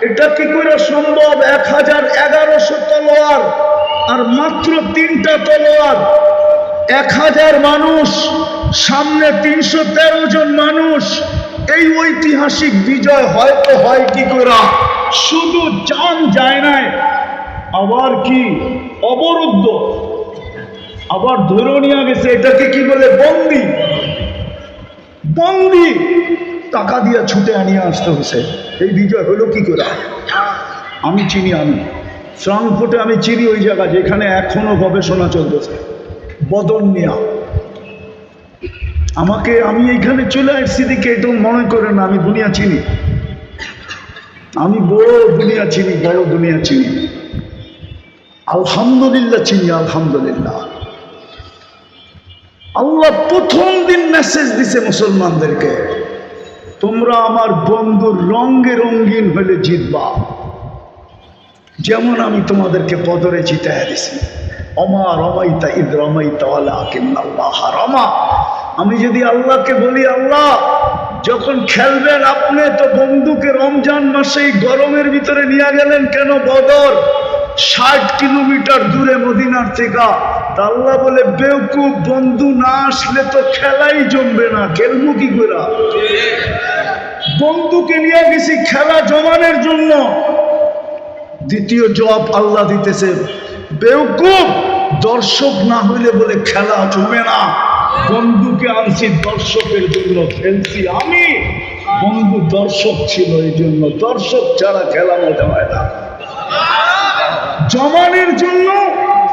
এটা কি করে সম্ভব। 1100 তলোয়ার আর মাত্র 3টা তলোয়ার, 1000 মানুষ, সামনে 313 জন মানুষ। এই ঐতিহাসিক বিজয় হয়তো হয় কি করে? শুধু জান যায় নাই, আবার কি অবরুদ্ধ, আবার ধরে নিয়ে গেছে। এটাকে কি বলে? বন্দি। বন্দি টাকা দিয়ে ছুটে আনিয়ে আসতে হয়েছে। এই বিজয় হলো কি করে? আমি চিনি, আমি ফ্রাঙ্কফুর্টে আমি চিনি ওই জায়গা যেখানে এখনো গবেষণা চলতেছে বদর নিয়া। আমি এইখানে চলে আসছি দিকে, এটা মনে করে না আমি দুনিয়া চিনি। আমি বড় দুনিয়া চিনি, বড় দুনিয়া চিনি, আলহামদুলিল্লাহ চিনি, আলহামদুলিল্লাহ। আল্লাহ প্রথম দিন মেসেজ দিছে মুসলমানদেরকে, তোমরা আমার বন্ধুর রঙে রঙিন হলে জিতবা, যেমন আমি তোমাদেরকে বদরে জিতায় দিছি। অমা রমাইতা ইদ রমাইতা ওয়ালাকিন্নাল্লাহ রমা। আমি যদি আল্লাহকে বলি, আল্লাহ যখন খেলবেন আপনি তো বন্ধুকে রমজান মাসে গরমের ভিতরে নিয়ে গেলেন কেন বদর, 60 কিলোমিটার দূরে মদিনার থেকে। তা আল্লাহ বলে, বেওকুফ, বন্ধু না আসলে তো খেলাই জমবে না, খেলবো কি করে? বন্ধুকে নিয়ে গেছি খেলা জমানোর জন্য। দ্বিতীয় জবাব আল্লাহ দিতেছে, বেওকুফ, দর্শক না হইলে বলে খেলা জমে না। বন্ধুকে আনছি দর্শকের জন্য, খেলছি আমি। বন্ধু দর্শক ছিল এই জন্য, দর্শক ছাড়া খেলা মজা হয় না। জমানের জন্য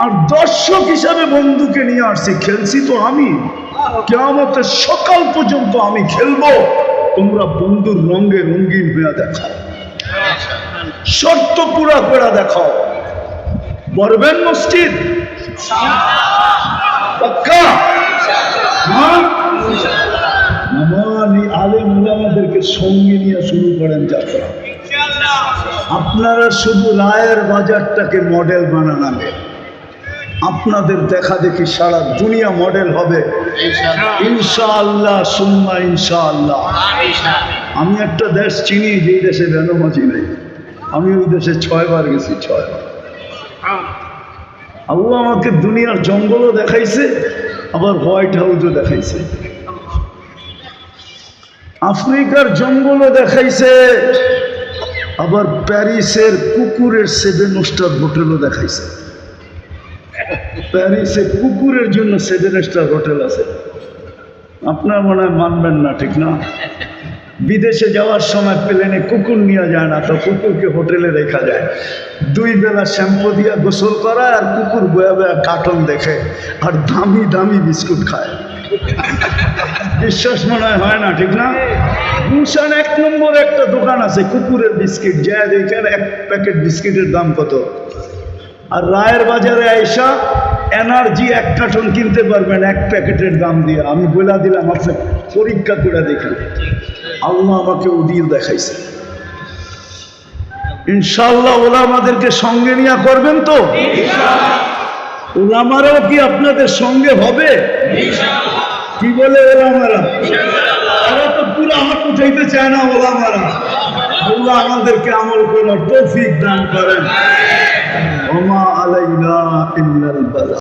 আর দর্শক হিসাবে বন্ধুকে নিয়ে আসছি, খেলছি তো আমি। কিয়ামতের সকাল পর্যন্ত আমি খেলবো, তোমরা বন্ধুর রঙে রঙিন হয়ে দেখাও, শর্ত পুরা করে দেখাও। বলবেন মসজিদ পাক্কা? আলেম ওলামাদেরকে সঙ্গে নিয়ে শুরু করেন যাত্রা। আপনারা শুধু রায়ের বাজারটাকে মডেল বানান, আপনাদের দেখা দেখি সারা দুনিয়া মডেল হবে ইনশাআল্লাহ, সুম্মা ইনশাআল্লাহ। আমি একটা দেশ চিনি, যেই দেশে বেনমাজি নেই। আমি ওই দেশে 6 বার গেছি, 6 বার। আল্লাহ আমাকে দুনিয়ার জঙ্গলও দেখাইছে, আবার হোয়াইট হাউসও দেখাইছে, আফ্রিকার জঙ্গলও দেখাইছে, আবার প্যারিসের কুকুরের 7 স্টার হোটেলও দেখাইছে। প্যারিসে কুকুরের জন্য 7 স্টার হোটেল আছে। আপনার মনে হয় মানবেন না, ঠিক না? বিদেশে যাওয়ার সময় প্লেনে কুকুর নিয়ে যায় না, তো কুকুরকে হোটেলে রেখা যায়। 2 বেলা শ্যাম্পু দিয়া গোসল করা, আর কুকুর বয়া বয়া কার্টুন দেখে আর দামি দামি বিস্কুট খায়। বিশ্বাস মনে হয় না, ঠিক না? গুলশান 1 নম্বর একটা দোকান আছে কুকুরের বিস্কিট, যায় দেখেন 1 প্যাকেট বিস্কিটের দাম কত। আর রায়ের বাজারে আইসা এনার্জি 1 কার্টন কিনতে পারবেন 1 প্যাকেটের দাম দিয়ে। আমি বলে দিলাম, আপনি পরীক্ষা করে দেখেন। আল্লাহ আমাকে উদিল দেখাইছে। ইনশাআল্লাহ ওলামাদেরকে সঙ্গে নিয়ে করবেন তো? ওলামারাও কি আপনাদের সঙ্গে হবে? কি বলে ওলামারা? তারা তো পুরো হাত উঠাইতে চায় না ওলামারা। আল্লাহ আমাদেরকে আমল করার তৌফিক দান করেন। ওমা আলাইনা ইল্লাল বালাগ।